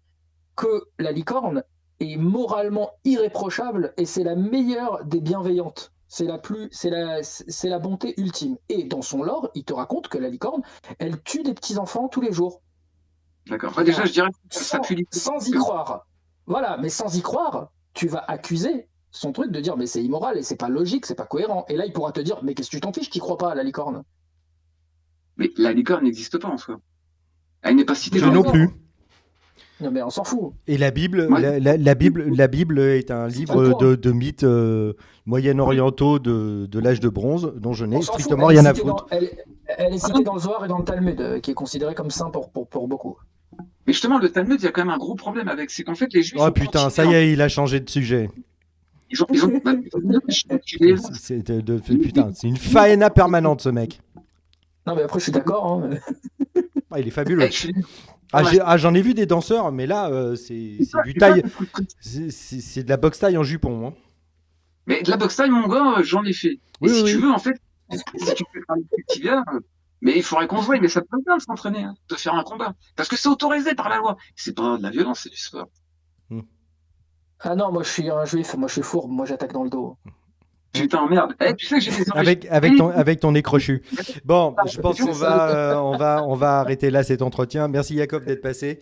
que la licorne est moralement irréprochable et c'est la meilleure des bienveillantes. C'est la bonté ultime. Et dans son lore, il te raconte que la licorne, elle tue des petits enfants tous les jours. D'accord. Bah, déjà, je dirais que ça pue sans y croire. Voilà, mais sans y croire, tu vas accuser son truc de dire mais c'est immoral et c'est pas logique, c'est pas cohérent. Et là, il pourra te dire mais qu'est-ce que tu t'en fiches, tu crois pas à la licorne? Mais la licorne n'existe pas en soi. Elle n'est pas citée Je dans non le plus. Non mais on s'en fout. Et la Bible, Ouais. la Bible est un livre de mythes moyen-orientaux de l'âge de bronze dont je n'ai strictement rien à foutre. Elle est citée dans le Zohar et dans le Talmud, qui est considéré comme saint pour beaucoup. Mais justement, le Talmud, il y a quand même un gros problème avec, c'est qu'en fait, les Juifs. Oh putain, ça y est, il a changé de sujet. Putain, C'est une faena permanente, ce mec. Non, mais après, je suis d'accord. Hein. Ah, il est fabuleux. Eh, je suis- J'en ai vu des danseurs, mais là, c'est du c'est pas taille. le truc. C'est de la boxe taille en jupon. Hein. Mais de la boxe taille, mon gars, j'en ai fait. Et Oui, si tu oui, veux, en fait, si tu fais travailler tes tibias, mais il faudrait qu'on se voie, mais ça peut bien de s'entraîner, hein, de faire un combat. Parce que c'est autorisé par la loi. C'est pas de la violence, c'est du sport. oui. Ah non, moi, je suis un juif. Moi, je suis fourbe. Moi, j'attaque dans le dos. Putain, merde. Eh, tu sais que j'ai des origines. Avec ton nez crochu. Bon, je pense C'est qu'on ça. on va arrêter là cet entretien. Merci Jacob d'être passé.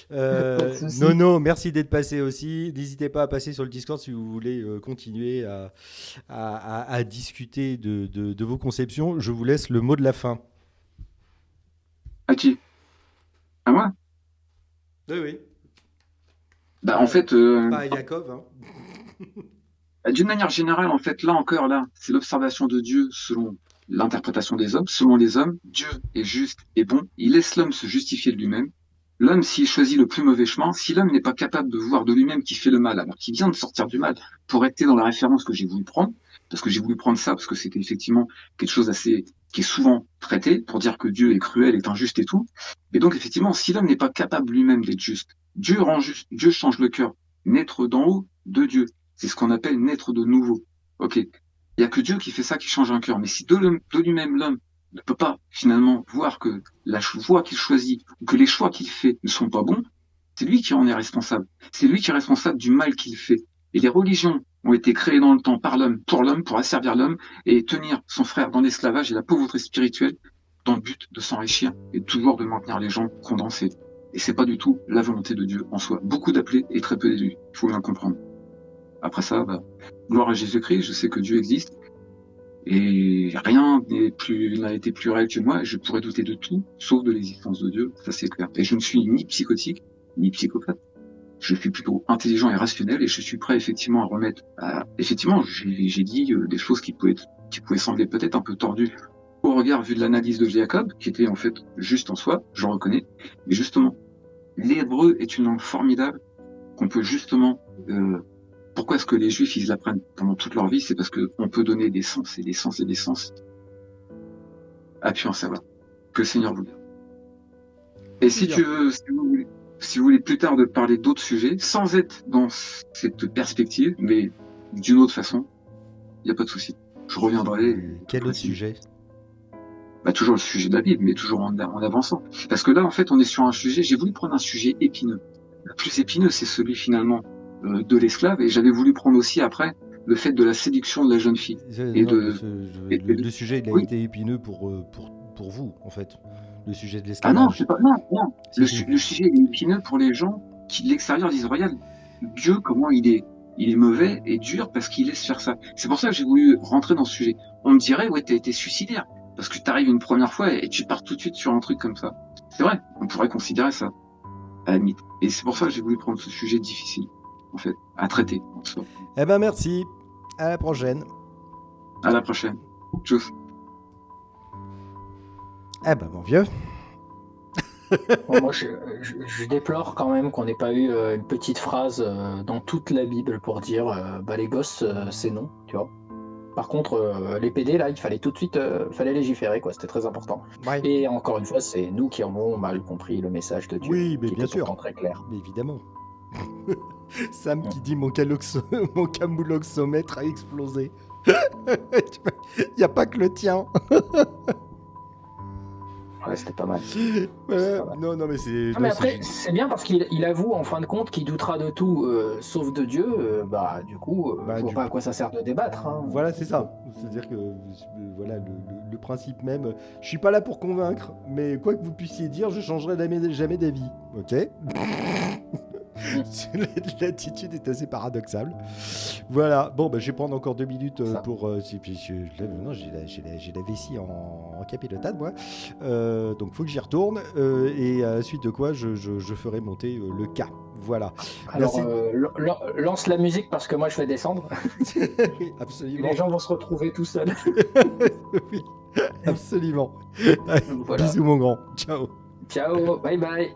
Pas de souci. Nono, merci d'être passé aussi. N'hésitez pas à passer sur le Discord si vous voulez continuer à discuter de vos conceptions. Je vous laisse le mot de la fin. À qui? À moi? Oui, oui. Bah, en fait, Pas à Jacob. Hein. d'une manière générale, en fait, là encore, là, c'est l'observation de Dieu selon l'interprétation des hommes. Selon les hommes, Dieu est juste et bon. Il laisse l'homme se justifier de lui-même. L'homme, s'il choisit le plus mauvais chemin, si l'homme n'est pas capable de voir de lui-même qu'il fait le mal, alors qu'il vient de sortir du mal, pour rester dans la référence que j'ai voulu prendre, parce que j'ai voulu prendre ça, parce que c'était effectivement quelque chose assez, qui est souvent traité, pour dire que Dieu est cruel, est injuste et tout. Et donc, effectivement, si l'homme n'est pas capable lui-même d'être juste, Dieu rend juste, Dieu change le cœur. Naître d'en haut de Dieu. C'est ce qu'on appelle naître de nouveau. Ok. Il y a que Dieu qui fait ça, qui change un cœur. Mais si de lui-même l'homme ne peut pas finalement voir que la voie qu'il choisit ou que les choix qu'il fait ne sont pas bons, c'est lui qui en est responsable. C'est lui qui est responsable du mal qu'il fait. Et les religions ont été créées dans le temps par l'homme, pour asservir l'homme et tenir son frère dans l'esclavage et la pauvreté spirituelle dans le but de s'enrichir et toujours de maintenir les gens condensés. Et c'est pas du tout la volonté de Dieu en soi. Beaucoup d'appelés et très peu d'élus. Il faut bien comprendre. Après ça, bah, gloire à Jésus-Christ, je sais que Dieu existe. Et rien n'a été plus réel que moi, et je pourrais douter de tout, sauf de l'existence de Dieu, ça c'est clair. Et je ne suis ni psychotique, ni psychopathe. Je suis plutôt intelligent et rationnel, et je suis prêt effectivement à remettre, effectivement, j'ai dit des choses qui pouvaient sembler peut-être un peu tordues au regard vu de l'analyse de Jacob, qui était en fait juste en soi, j'en reconnais. Mais justement, l'hébreu est une langue formidable qu'on peut justement, pourquoi est-ce que les Juifs, ils l'apprennent pendant toute leur vie? C'est parce qu'on peut donner des sens et des sens et des sens à pu en savoir. Que le Seigneur vous donne. Et si vous voulez plus tard de parler d'autres sujets, sans être dans cette perspective, mais d'une autre façon, il n'y a pas de souci. Je reviendrai. Quel autre sujet? Bah, toujours le sujet de la Bible, mais toujours en avançant. Parce que là, en fait, on est sur un sujet, j'ai voulu prendre un sujet épineux. Le plus épineux, c'est celui finalement de l'esclave, et j'avais voulu prendre aussi après le fait de la séduction de la jeune fille. Le sujet, il a Oui. été épineux pour vous, en fait. Le sujet de Ah non, l'esclavage. c'est pas, non, non. Si. Le sujet est épineux pour les gens qui de l'extérieur disent, regarde, Dieu, comment il est mauvais et dur parce qu'il laisse faire ça. C'est pour ça que j'ai voulu rentrer dans ce sujet. On me dirait, ouais, t'as été suicidaire. Parce que t'arrives une première fois et tu pars tout de suite sur un truc comme ça. C'est vrai, on pourrait considérer ça, à la limite. Et c'est pour ça que j'ai voulu prendre ce sujet difficile, en fait, à traiter, en soi. Eh ben, merci. À la prochaine. À la prochaine. Tchuss. Eh ben, mon vieux. Bon, moi, je déplore quand même qu'on n'ait pas eu une petite phrase dans toute la Bible pour dire bah, les gosses, c'est non, tu vois. Par contre, les PD, là, il fallait tout de suite fallait légiférer, quoi. C'était très important. Ouais. Et encore une fois, c'est nous qui avons mal compris le message de Dieu. Oui, mais qui bien était sûr. pourtant très clair. Mais évidemment. Sam qui dit mon camouloxomètre a explosé. Il n'y a pas que le tien. Ouais, c'était pas mal. Non, mais c'est. Non, mais après, c'est bien parce qu'il avoue en fin de compte qu'il doutera de tout sauf de Dieu. Bah, du coup, je vois pas à quoi ça sert de débattre. Hein. Voilà, c'est ça. C'est-à-dire que voilà le principe même. Je suis pas là pour convaincre, mais quoi que vous puissiez dire, je changerai jamais d'avis. Ok. L'attitude est assez paradoxale. Voilà. Bon, bah, je vais prendre encore 2 minutes pour. Non, j'ai la vessie en capilotade, moi. Donc, faut que j'y retourne. Et à la suite de quoi, je ferai monter le cas. Voilà. Alors, lance la musique parce que moi, je vais descendre. Absolument. Les gens vont se retrouver tout seuls. Oui, absolument. Voilà. Bisous, mon grand. Ciao. Ciao. Bye bye.